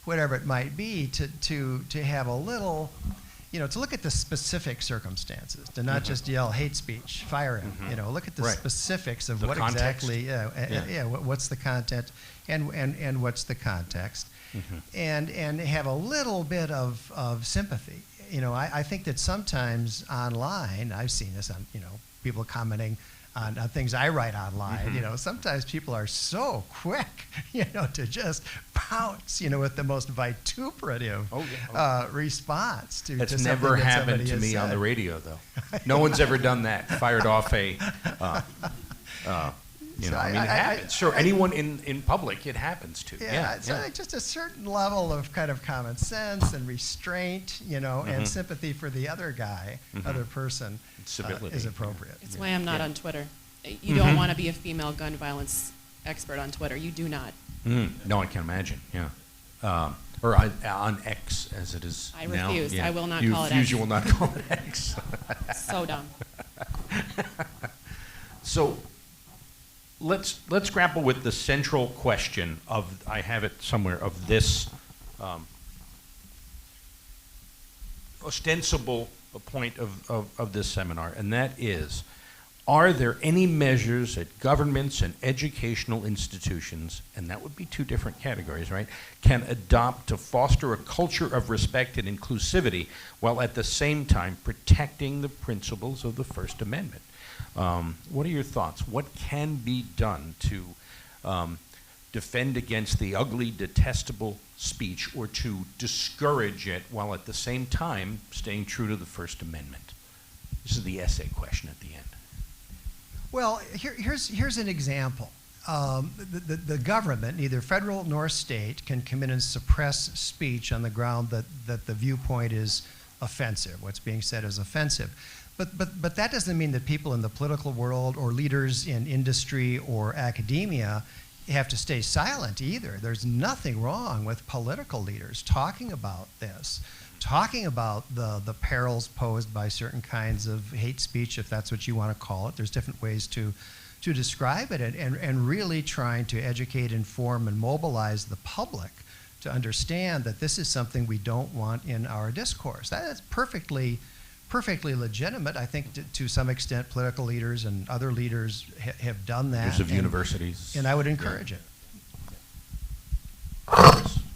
whatever it might be, to have a little, to look at the specific circumstances, to not just yell hate speech, fire him. Look at the specifics of what context. Exactly. What's the content, and what's the context, and have a little bit of sympathy. I think that sometimes online, I've seen this on people commenting on things I write online. Sometimes people are so quick, to just pounce, with the most vituperative response to That's to never something that happened somebody to has me on said. the radio, though. No one's ever done that. Fired off a. So it happens. Sure, anyone in public, it happens to. So I think just a certain level of kind of common sense and restraint, and sympathy for the other guy, other person, Civility. is appropriate. It's why I'm not on Twitter. You don't want to be a female gun violence expert on Twitter. You do not. No, I can imagine. Yeah. Or on X, as it is I now. refuse. Yeah. I will not You call it refuse, X. You will not call it X. So dumb. So let's grapple with the central question of, I have it somewhere, of this ostensible point of this seminar, and that is, are there any measures that governments and educational institutions, and that would be two different categories, right, can adopt to foster a culture of respect and inclusivity while at the same time protecting the principles of the First Amendment? What are your thoughts? What can be done to defend against the ugly, detestable speech, or to discourage it while at the same time staying true to the First Amendment? This is the essay question at the end. Well, here's an example. The government, neither federal nor state, can come in and suppress speech on the ground that the viewpoint is offensive. What's being said is offensive. But that doesn't mean that people in the political world or leaders in industry or academia have to stay silent either. There's nothing wrong with political leaders talking about this, talking about the perils posed by certain kinds of hate speech, if that's what you want to call it. There's different ways to describe it, and really trying to educate, inform, and mobilize the public to understand that this is something we don't want in our discourse. That is perfectly legitimate. I think to some extent political leaders and other leaders have done that. Leaders of universities. And I would encourage it.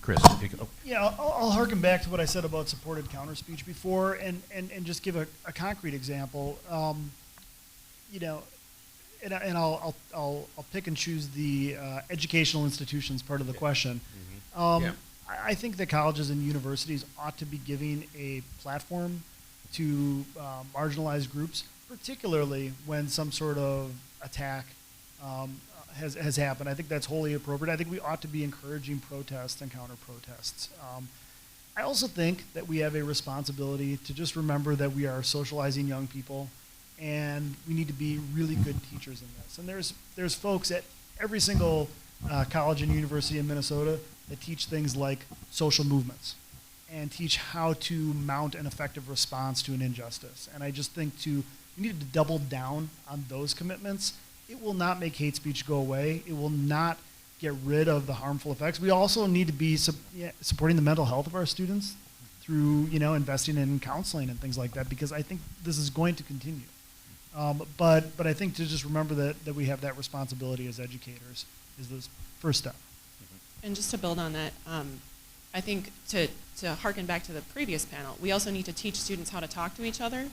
Chris, if you could, Yeah, I'll harken back to what I said about supported counter speech before, and just give a concrete example. And I'll pick and choose the educational institutions part of the question. I think that colleges and universities ought to be giving a platform to marginalized groups, particularly when some sort of attack has happened. I think that's wholly appropriate. I think we ought to be encouraging protests and counter-protests. I also think that we have a responsibility to just remember that we are socializing young people, and we need to be really good teachers in this. And there's folks at every single college and university in Minnesota that teach things like social movements. and teach how to mount an effective response to an injustice. And I just think we need to double down on those commitments. It will not make hate speech go away. It will not get rid of the harmful effects. We also need to be supporting the mental health of our students through, investing in counseling and things like that, because I think this is going to continue. But I think to just remember that we have that responsibility as educators is the first step. And just to build on that, I think to harken back to the previous panel, we also need to teach students how to talk to each other,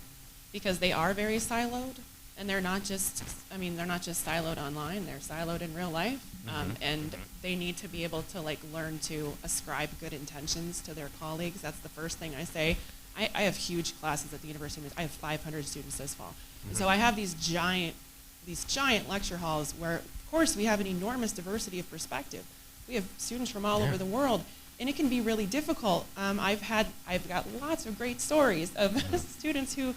because they are very siloed, and they're not just siloed online, they're siloed in real life, and they need to be able to learn to ascribe good intentions to their colleagues. That's the first thing I say. I have huge classes at the University of Michigan. I have 500 students this fall. So I have these giant lecture halls where, of course, we have an enormous diversity of perspective. We have students from all over the world, and it can be really difficult. I've got lots of great stories of students who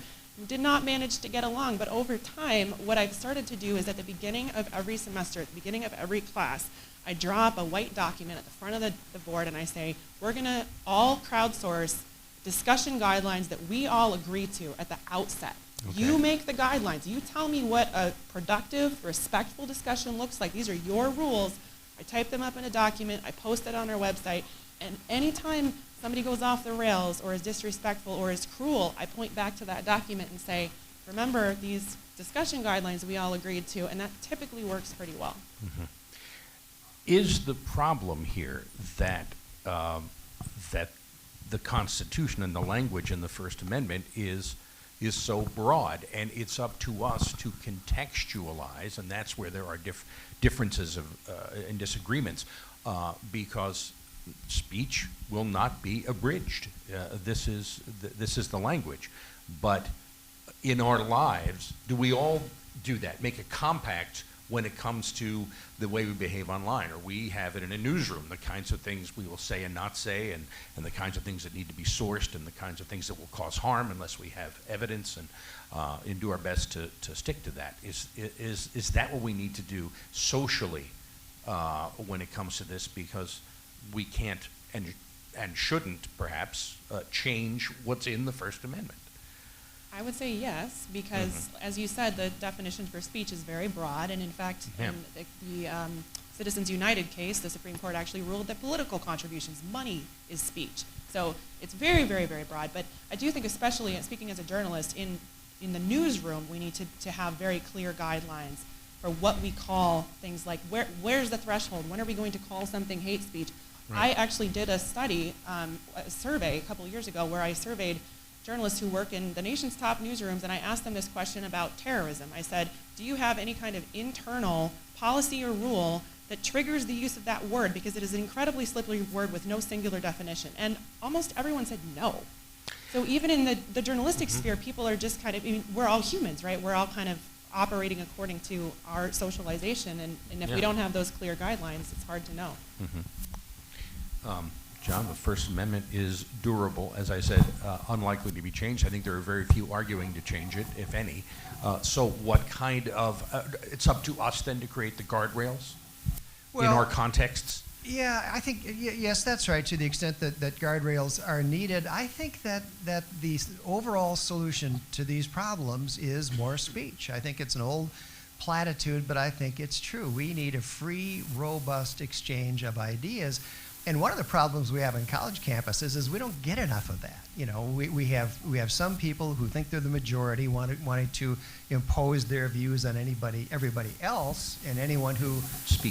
did not manage to get along, but over time, what I've started to do is at the beginning of every semester, at the beginning of every class, I draw up a white document at the front of the board, and I say, we're going to all crowdsource discussion guidelines that we all agree to at the outset. Okay. You make the guidelines. You tell me what a productive, respectful discussion looks like. These are your rules. I type them up in a document. I post it on our website. And anytime somebody goes off the rails or is disrespectful or is cruel, I point back to that document and say, remember these discussion guidelines we all agreed to, and that typically works pretty well. Mm-hmm. Is the problem here that that the Constitution and the language in the First Amendment is so broad, and it's up to us to contextualize, and that's where there are differences and disagreements, because speech will not be abridged. This is the language. But in our lives, do we all do that? Make a compact when it comes to the way we behave online, or we have it in a newsroom, the kinds of things we will say and not say, and the kinds of things that need to be sourced, and the kinds of things that will cause harm unless we have evidence, and do our best to stick to that. Is that what we need to do socially when it comes to this? Because we can't and shouldn't perhaps change what's in the First Amendment. I would say yes, because as you said, the definition for speech is very broad, and in fact, in the Citizens United case, the Supreme Court actually ruled that political contributions, money, is speech. So it's very, very, very broad. But I do think, especially speaking as a journalist, in the newsroom, we need to have very clear guidelines for what we call things like where's the threshold? When are we going to call something hate speech? Right. I actually did a study, a survey a couple of years ago, where I surveyed journalists who work in the nation's top newsrooms, and I asked them this question about terrorism. I said, do you have any kind of internal policy or rule that triggers the use of that word? Because it is an incredibly slippery word with no singular definition. And almost everyone said no. So even in the journalistic sphere, people are just kind of, we're all humans, right? We're all kind of operating according to our socialization, and if we don't have those clear guidelines, it's hard to know. John, the First Amendment is durable, as I said, unlikely to be changed. I think there are very few arguing to change it, if any. So what kind of, it's up to us then to create the guardrails in our contexts? Yeah, I think, yes, that's right, to the extent that guardrails are needed. I think that the overall solution to these problems is more speech. I think it's an old platitude, but I think it's true. We need a free, robust exchange of ideas. And one of the problems we have on college campuses is we don't get enough of that. You know, we have some people who think they're the majority, wanting to impose their views on everybody else, and anyone who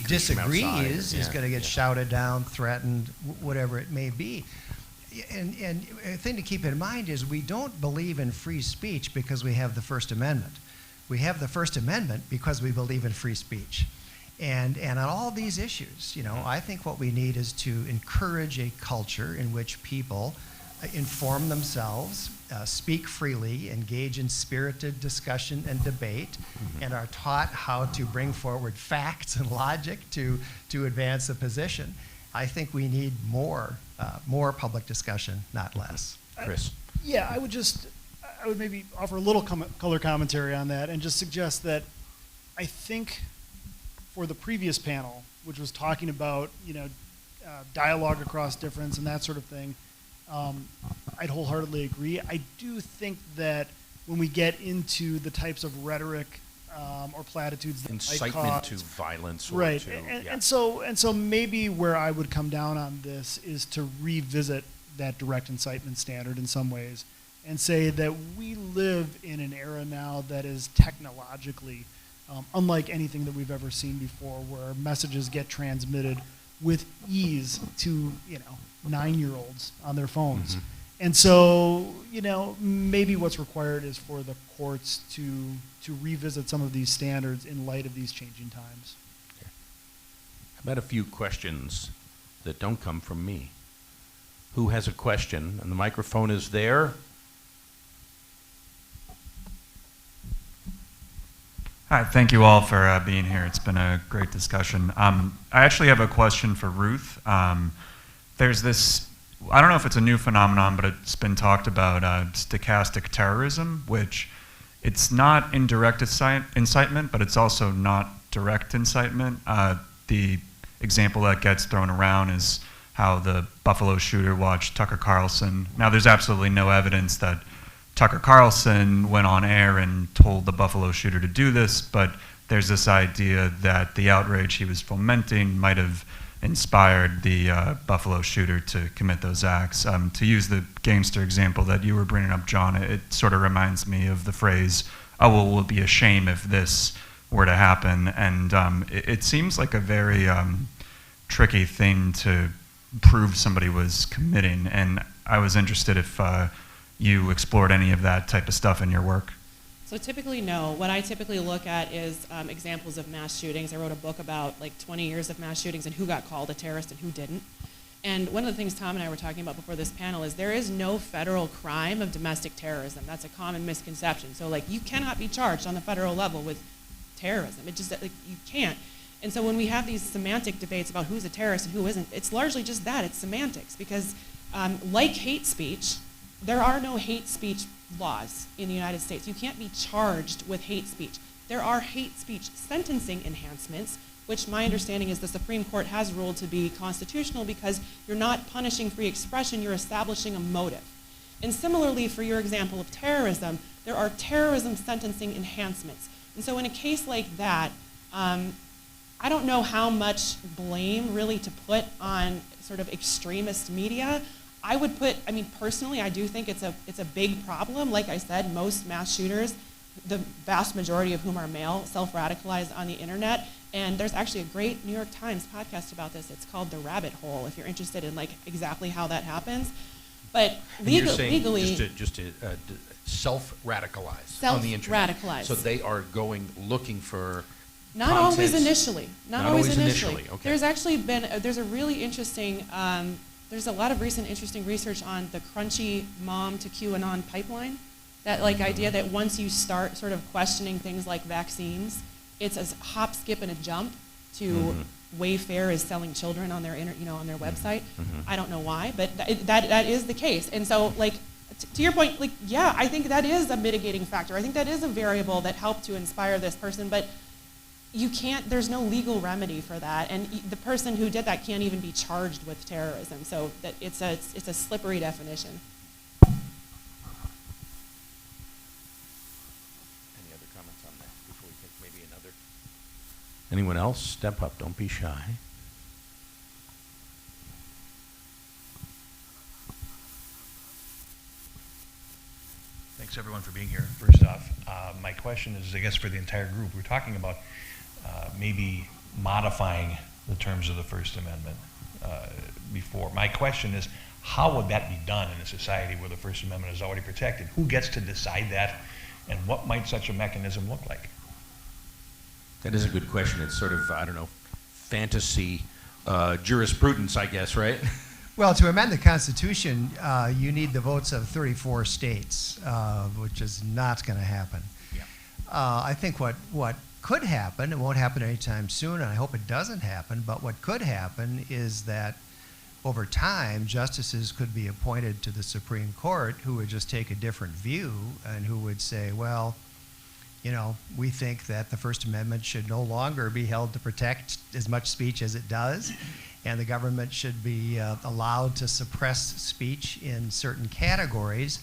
disagrees is going to get shouted down, threatened, whatever it may be. And a thing to keep in mind is we don't believe in free speech because we have the First Amendment. We have the First Amendment because we believe in free speech. And on all these issues, you know, I think what we need is to encourage a culture in which people inform themselves, speak freely, engage in spirited discussion and debate, and are taught how to bring forward facts and logic to advance a position. I think we need more public discussion, not less. Chris? I would maybe offer a little color commentary on that and just suggest that I think for the previous panel, which was talking about, dialogue across difference and that sort of thing, I'd wholeheartedly agree. I do think that when we get into the types of rhetoric or platitudes that Incitement might cause, to violence, or right, to and so maybe where I would come down on this is to revisit that direct incitement standard in some ways, and say that we live in an era now that is technologically unlike anything that we've ever seen before, where messages get transmitted with ease to 9-year-olds on their phones. Mm-hmm. And so, maybe what's required is for the courts to revisit some of these standards in light of these changing times. Okay. How about a few questions that don't come from me? Who has a question? And the microphone is there. Hi, thank you all for being here. It's been a great discussion. I actually have a question for Ruth. There's this, I don't know if it's a new phenomenon, but it's been talked about, stochastic terrorism, which it's not indirect incitement, but it's also not direct incitement. The example that gets thrown around is how the Buffalo shooter watched Tucker Carlson. Now, there's absolutely no evidence that Tucker Carlson went on air and told the Buffalo shooter to do this, but there's this idea that the outrage he was fomenting might have inspired the Buffalo shooter to commit those acts. To use the gangster example that you were bringing up, John, it sort of reminds me of the phrase, "Oh, well, it would be a shame if this were to happen." And it seems like a very tricky thing to prove somebody was committing. And I was interested if you explored any of that type of stuff in your work. So typically, no. What I typically look at is examples of mass shootings. I wrote a book about 20 years of mass shootings and who got called a terrorist and who didn't. And one of the things Tom and I were talking about before this panel is there is no federal crime of domestic terrorism. That's a common misconception. So you cannot be charged on the federal level with terrorism. It just you can't. And so when we have these semantic debates about who's a terrorist and who isn't, it's largely just that. It's semantics because like hate speech, there are no hate speech laws in the United States. You can't be charged with hate speech. There are hate speech sentencing enhancements, which my understanding is the Supreme Court has ruled to be constitutional because you're not punishing free expression, you're establishing a motive. And similarly, for your example of terrorism, there are terrorism sentencing enhancements. And so in a case like that, I don't know how much blame really to put on sort of extremist media. I would put, personally, I do think it's a big problem. Like I said, most mass shooters, the vast majority of whom are male, self-radicalize on the internet. And there's actually a great New York Times podcast about this. It's called The Rabbit Hole, if you're interested in exactly how that happens. But legally, just to self-radicalize on the internet. Self-radicalize. So they are looking for Not contents. always initially. Not always initially. Okay. There's actually been, there's a really interesting, there's a lot of recent interesting research on the crunchy mom to QAnon pipeline. That idea that once you start sort of questioning things like vaccines, it's a hop, skip, and a jump to Wayfair is selling children on their on their website. I don't know why, but that is the case. And so to your point, yeah, I think that is a mitigating factor. I think that is a variable that helped to inspire this person, but you can't, there's no legal remedy for that, and the person who did that can't even be charged with terrorism, so that it's a slippery definition. Any other comments on that before we take maybe another? Anyone else? Step up, don't be shy. Thanks everyone for being here. First off, my question is, I guess, for the entire group. We're talking about maybe modifying the terms of the First Amendment before. My question is, how would that be done in a society where the First Amendment is already protected? Who gets to decide that, and what might such a mechanism look like? That is a good question. It's sort of, fantasy jurisprudence, I guess, right? Well, to amend the Constitution, you need the votes of 34 states, which is not going to happen. Yeah. I think what could happen, it won't happen anytime soon, and I hope it doesn't happen, but what could happen is that over time, justices could be appointed to the Supreme Court who would just take a different view and who would say, well, we think that the First Amendment should no longer be held to protect as much speech as it does, and the government should be allowed to suppress speech in certain categories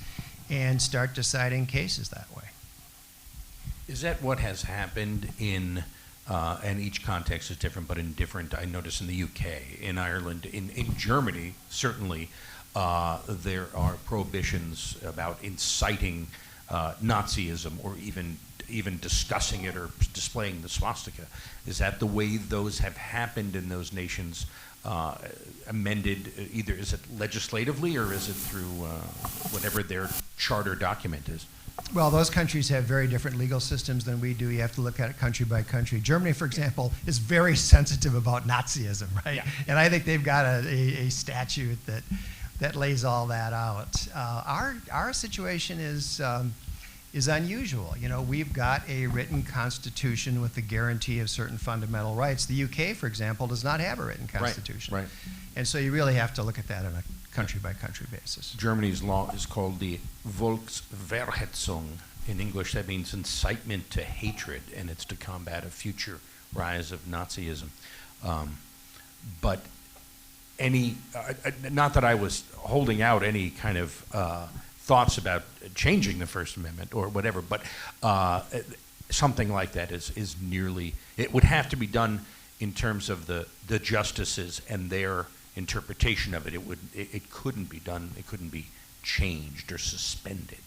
and start deciding cases that way. Is that what has happened in, and each context is different, but in different, I notice in the UK, in Ireland, in Germany, certainly, there are prohibitions about inciting Nazism or even discussing it or displaying the swastika. Is that the way those have happened in those nations, amended, either is it legislatively or is it through whatever their charter document is? Well, those countries have very different legal systems than we do. You have to look at it country by country. Germany, for example, is very sensitive about Nazism, right? Yeah. And I think they've got a statute that lays all that out. Our situation is unusual. You know, we've got a written constitution with the guarantee of certain fundamental rights. The UK, for example, does not have a written constitution. Right. And so you really have to look at that on a country-by-country basis. Germany's law is called the Volksverhetzung. In English, that means incitement to hatred, and it's to combat a future rise of Nazism. But any, not that I was holding out any kind of thoughts about changing the First Amendment or whatever, but something like that is nearly, it would have to be done in terms of the justices and their interpretation of it. It couldn't be done, it couldn't be changed or suspended.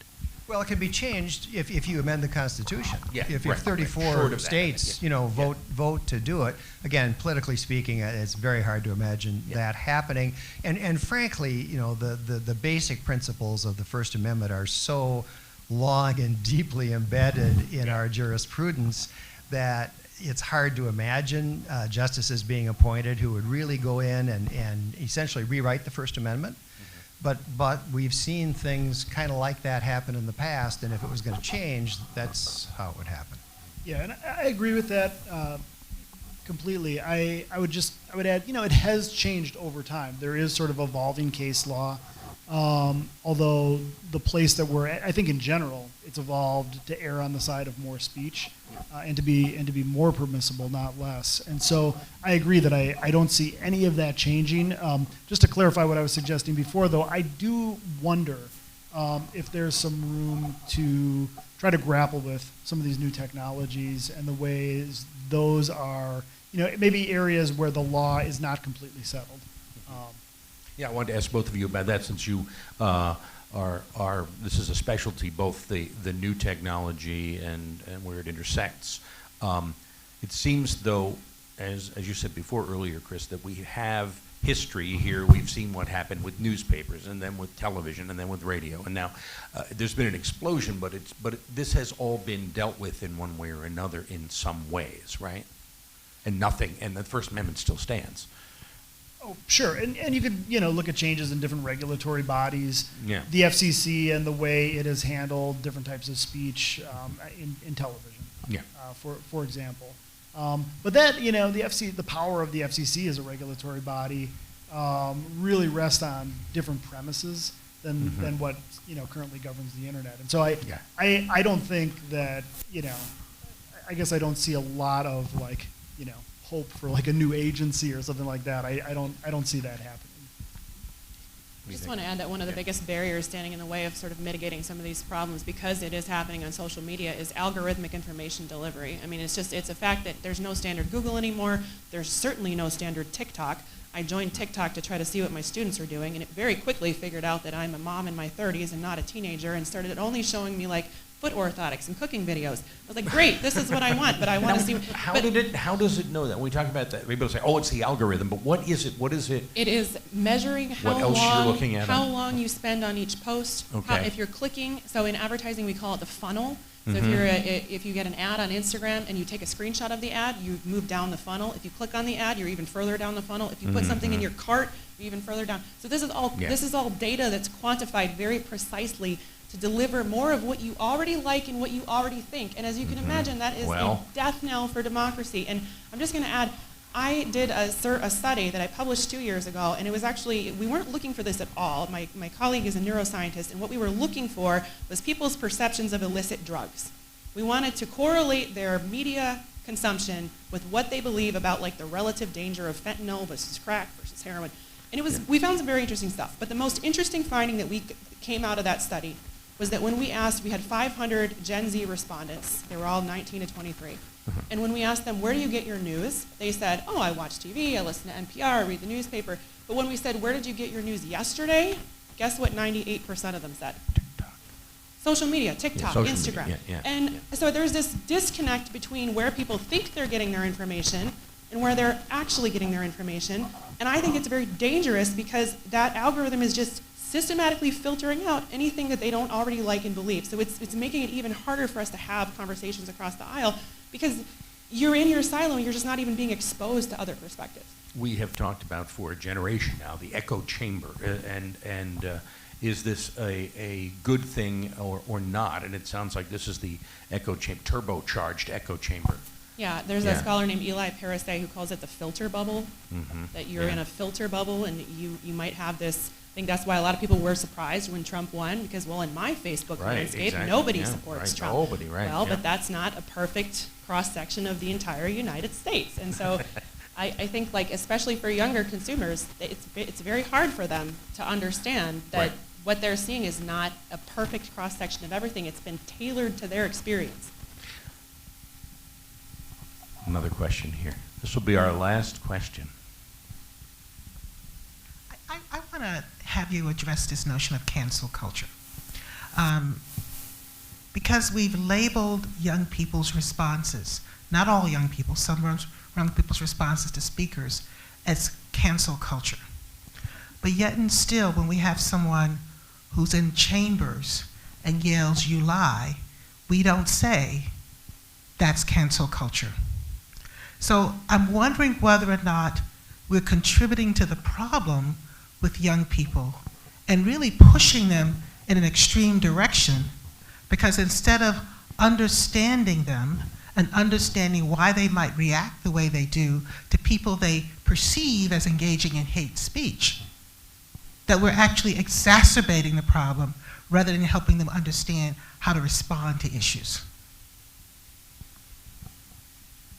Well, it can be changed if you amend the Constitution. Yeah, if right, 34 right. Short of that, states, yeah. vote to do it. Again, politically speaking, it's very hard to imagine that happening. And frankly, you know, the basic principles of the First Amendment are so long and deeply embedded in our jurisprudence that it's hard to imagine justices being appointed who would really go in and essentially rewrite the First Amendment. But we've seen things kind of like that happen in the past, and if it was going to change, that's how it would happen. Yeah, and I agree with that completely. I would add, you know, it has changed over time. There is sort of evolving case law, although the place that we're at, I think in general, it's evolved to err on the side of more speech and to be more permissible, not less. And so I agree that I don't see any of that changing. Just to clarify what I was suggesting before, though, I do wonder if there's some room to try to grapple with some of these new technologies and the ways those are, you know, maybe areas where the law is not completely settled. Yeah, I wanted to ask both of you about that since you are this is a specialty, both the new technology and where it intersects. It seems, though, as you said before earlier, Chris, that we have history here. We've seen what happened with newspapers, and then with television, and then with radio, and now there's been an explosion. But this has all been dealt with in one way or another in some ways, right? And the First Amendment still stands. Oh, sure, and you could, you know, look at changes in different regulatory bodies. Yeah. The FCC and the way it has handled different types of speech in television. Yeah. For example, but that, you know, the power of the FCC as a regulatory body really rests on different premises than what, you know, currently governs the internet. And so I don't think that, you know, I guess I don't see a lot of, like, you know, hope for like a new agency or something like that. I don't see that happening. I just want to add that one of the biggest barriers standing in the way of sort of mitigating some of these problems, because it is happening on social media, is algorithmic information delivery. I mean, it's a fact that there's no standard Google anymore. There's certainly no standard TikTok. I joined TikTok to try to see what my students are doing, and it very quickly figured out that I'm a mom in my 30s and not a teenager, and started only showing me like foot orthotics and cooking videos. I was like, great, this is what I want, but I want to see. How does it know that? When we talk about that, people say, oh, it's the algorithm, but what is it? What is it? It is measuring how long you spend on each post. Okay. If you're clicking, so in advertising we call it the funnel. So if you get an ad on Instagram and you take a screenshot of the ad, you move down the funnel. If you click on the ad, you're even further down the funnel. If you put something in your cart, you're even further down. So this is all data that's quantified very precisely to deliver more of what you already like and what you already think. And as you can imagine, that is a death knell for democracy. And I'm just going to add, I did a study that I published 2 years ago, and it was actually, we weren't looking for this at all. My colleague is a neuroscientist, and what we were looking for was people's perceptions of illicit drugs. We wanted to correlate their media consumption with what they believe about like the relative danger of fentanyl versus crack versus heroin. And we found some very interesting stuff. But the most interesting finding that came out of that study was that when we had 500 Gen Z respondents. They were all 19 to 23. And when we asked them, where do you get your news? They said, I watch TV, I listen to NPR, I read the newspaper. But when we said, where did you get your news yesterday? Guess what 98% of them said? TikTok. Social media, TikTok, social Instagram. media, And so there's this disconnect between where people think they're getting their information and where they're actually getting their information. And I think it's very dangerous because that algorithm is just systematically filtering out anything that they don't already like and believe. So it's making it even harder for us to have conversations across the aisle because you're in your silo and you're just not even being exposed to other perspectives. We have talked about for a generation now the echo chamber, and is this a good thing or not? And it sounds like this is the echo chamber, turbocharged echo chamber. Yeah, there's a scholar named Eli Parasay who calls it the filter bubble, that you're in a filter bubble and you might have this. I think that's why a lot of people were surprised when Trump won because, well, in my Facebook landscape, nobody supports Trump. Nobody, right. Well, but that's not a perfect cross-section of the entire United States. And so I think, like, especially for younger consumers, it's very hard for them to understand that what they're seeing is not a perfect cross-section of everything. It's been tailored to their experience. Another question here. This will be our last question. I want to have you address this notion of cancel culture. Because we've labeled young people's responses, not all young people, some young people's responses to speakers, as cancel culture. But yet and still, when we have someone who's in chambers and yells, "You lie," we don't say, that's cancel culture. So I'm wondering whether or not we're contributing to the problem with young people and really pushing them in an extreme direction, because instead of understanding them and understanding why they might react the way they do to people they perceive as engaging in hate speech, that we're actually exacerbating the problem rather than helping them understand how to respond to issues.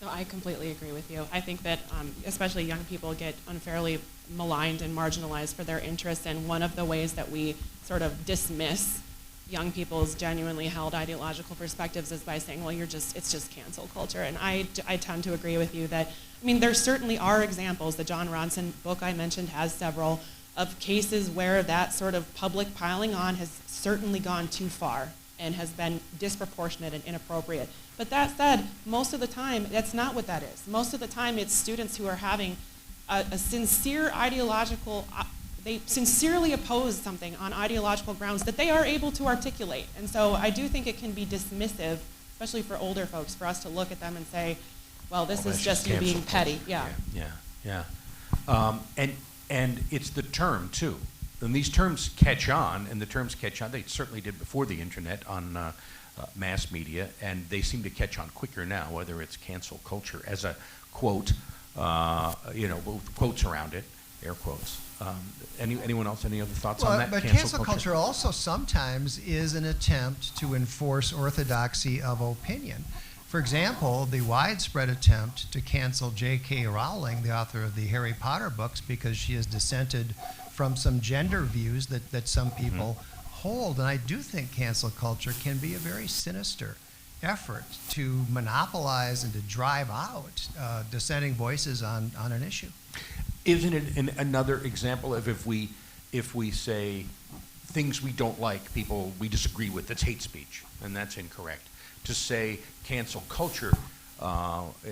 No, I completely agree with you. I think that especially young people get unfairly maligned and marginalized for their interests, and one of the ways that we sort of dismiss young people's genuinely held ideological perspectives is by saying, well, it's just cancel culture. And I tend to agree with you that, I mean, there certainly are examples. The John Ronson book I mentioned has several of cases where that sort of public piling on has certainly gone too far and has been disproportionate and inappropriate. But that said, most of the time, that's not what that is. Most of the time, it's students who are having a sincere ideological, they sincerely oppose something on ideological grounds that they are able to articulate. And so I do think it can be dismissive, especially for older folks, for us to look at them and say, well, this is just you being petty. Yeah. And it's the term, too. And these terms catch on, and the terms catch on. They certainly did before the internet on mass media, and they seem to catch on quicker now, whether it's cancel culture as a quote, with quotes around it, air quotes. Anyone else, any other thoughts on that? But cancel culture also sometimes is an attempt to enforce orthodoxy of opinion. For example, the widespread attempt to cancel J.K. Rowling, the author of the Harry Potter books, because she has dissented from some gender views that some people hold. And I do think cancel culture can be a very sinister effort to monopolize and to drive out dissenting voices on an issue. Isn't it another example of if we say things we don't like, people we disagree with, that's hate speech, and that's incorrect. To say cancel culture,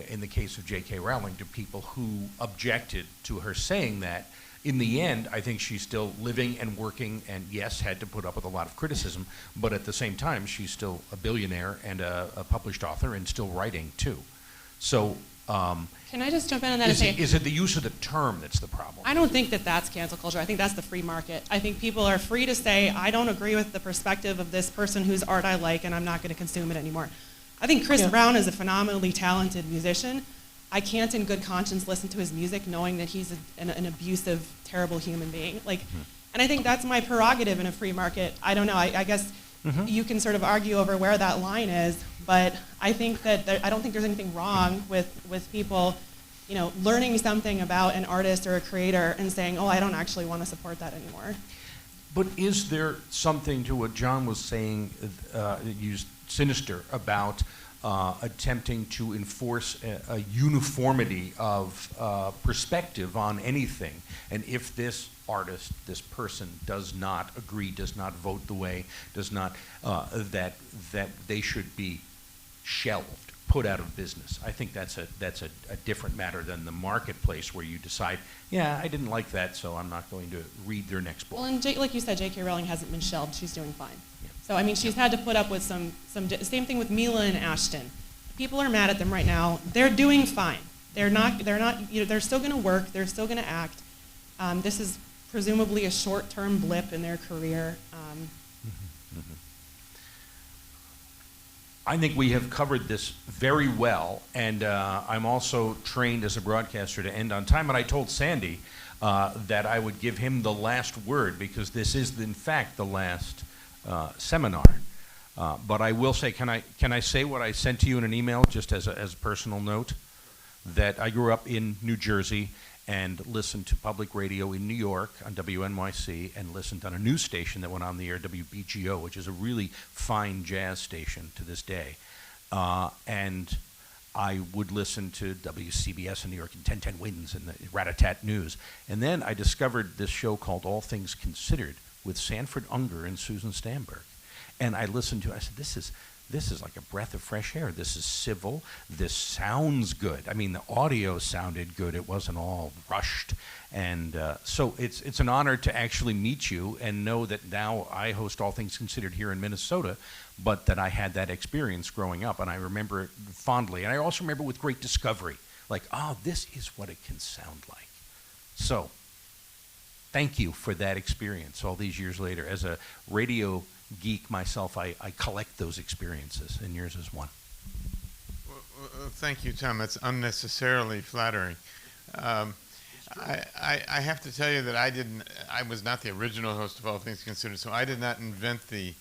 in the case of J.K. Rowling, to people who objected to her saying that, in the end, I think she's still living and working and, yes, had to put up with a lot of criticism, but at the same time, she's still a billionaire and a published author and still writing, too. So can I just jump in on that and say, is it the use of the term that's the problem? I don't think that that's cancel culture. I think that's the free market. I think people are free to say, I don't agree with the perspective of this person whose art I like, and I'm not going to consume it anymore. I think Chris Brown is a phenomenally talented musician. I can't in good conscience listen to his music knowing that he's an abusive, terrible human being. And I think that's my prerogative in a free market. I don't know. I guess You can sort of argue over where that line is, but I think that I don't think there's anything wrong with people, learning something about an artist or a creator and saying, oh, I don't actually want to support that anymore. But is there something to what John was saying, used sinister, about attempting to enforce a uniformity of perspective on anything? And if this artist, this person, does not agree, does not vote the way, does not, that they should be shelved, put out of business. I think that's a different matter than the marketplace where you decide, yeah, I didn't like that, so I'm not going to read their next book. Well, and like you said, J.K. Rowling hasn't been shelved. She's doing fine. Yeah. So, I mean, she's had to put up with some same thing with Mila and Ashton. People are mad at them right now. They're doing fine. They're not, they're still going to work. They're still going to act. This is presumably a short-term blip in their career. I think we have covered this very well, and I'm also trained as a broadcaster to end on time. And I told Sandy that I would give him the last word, because this is, in fact, the last seminar. But I will say, can I say what I sent to you in an email, just as a personal note? That I grew up in New Jersey and listened to public radio in New York on WNYC, and listened on a news station that went on the air, WBGO, which is a really fine jazz station to this day. And I would listen to WCBS in New York and 1010 Winds and the Rat-a-tat News. And then I discovered this show called All Things Considered with Sanford Unger and Susan Stamberg. And I listened to it. I said, this is like a breath of fresh air. This is civil. This sounds good. I mean, the audio sounded good. It wasn't all rushed. And so it's an honor to actually meet you and know that now I host All Things Considered here in Minnesota, but that I had that experience growing up, and I remember it fondly. And I also remember with great discovery, like, oh, this is what it can sound like. So thank you for that experience all these years later. As a radio geek myself, I collect those experiences, and yours is one. Well, thank you, Tom. That's unnecessarily flattering. I have to tell you that I was not the original host of All Things Considered, so I did not invent the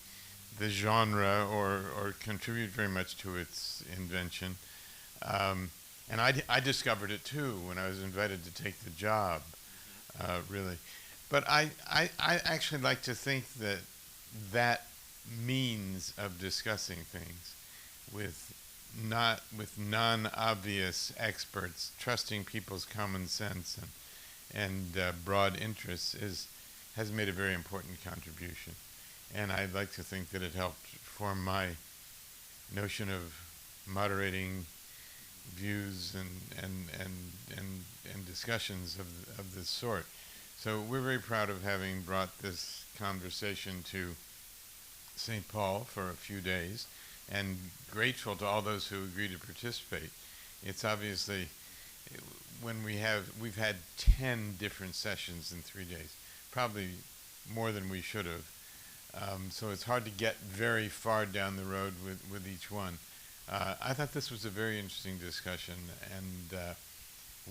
genre or contribute very much to its invention. And I discovered it too when I was invited to take the job, really. But I actually like to think that means of discussing things with non-obvious experts, trusting people's common sense and broad interests has made a very important contribution. And I'd like to think that it helped form my notion of moderating views and discussions of this sort. So we're very proud of having brought this conversation to St. Paul for a few days, and grateful to all those who agreed to participate. It's obviously, we've had 10 different sessions in 3 days, probably more than we should have. So it's hard to get very far down the road with each one. I thought this was a very interesting discussion, and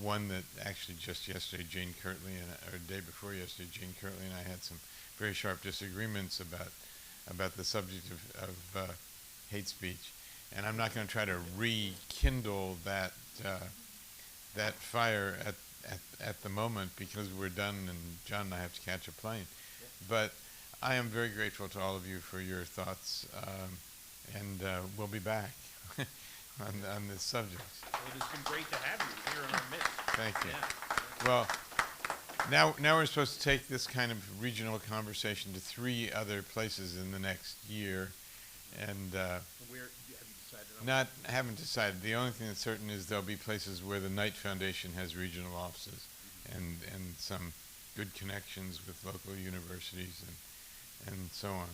one that actually just yesterday, Jane Kirtley, or day before yesterday, Jane Kirtley and I had some very sharp disagreements about the subject of hate speech. And I'm not going to try to rekindle that fire at the moment, because we're done and John and I have to catch a plane. Yeah. But I am very grateful to all of you for your thoughts, and we'll be back on this subject. Well, it has been great to have you here in our midst. Thank you. Yeah. Well, now we're supposed to take this kind of regional conversation to 3 other places in the next year, and Where have you decided on? haven't decided. The only thing that's certain is there'll be places where the Knight Foundation has regional offices, and some good connections with local universities and so on.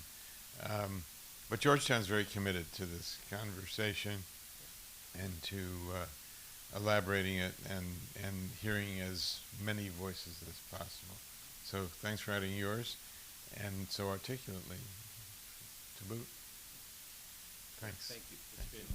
But Georgetown's very committed to this conversation and to elaborating it and hearing as many voices as possible. So thanks for adding yours, and so articulately to boot. Thanks. Thank you. It's been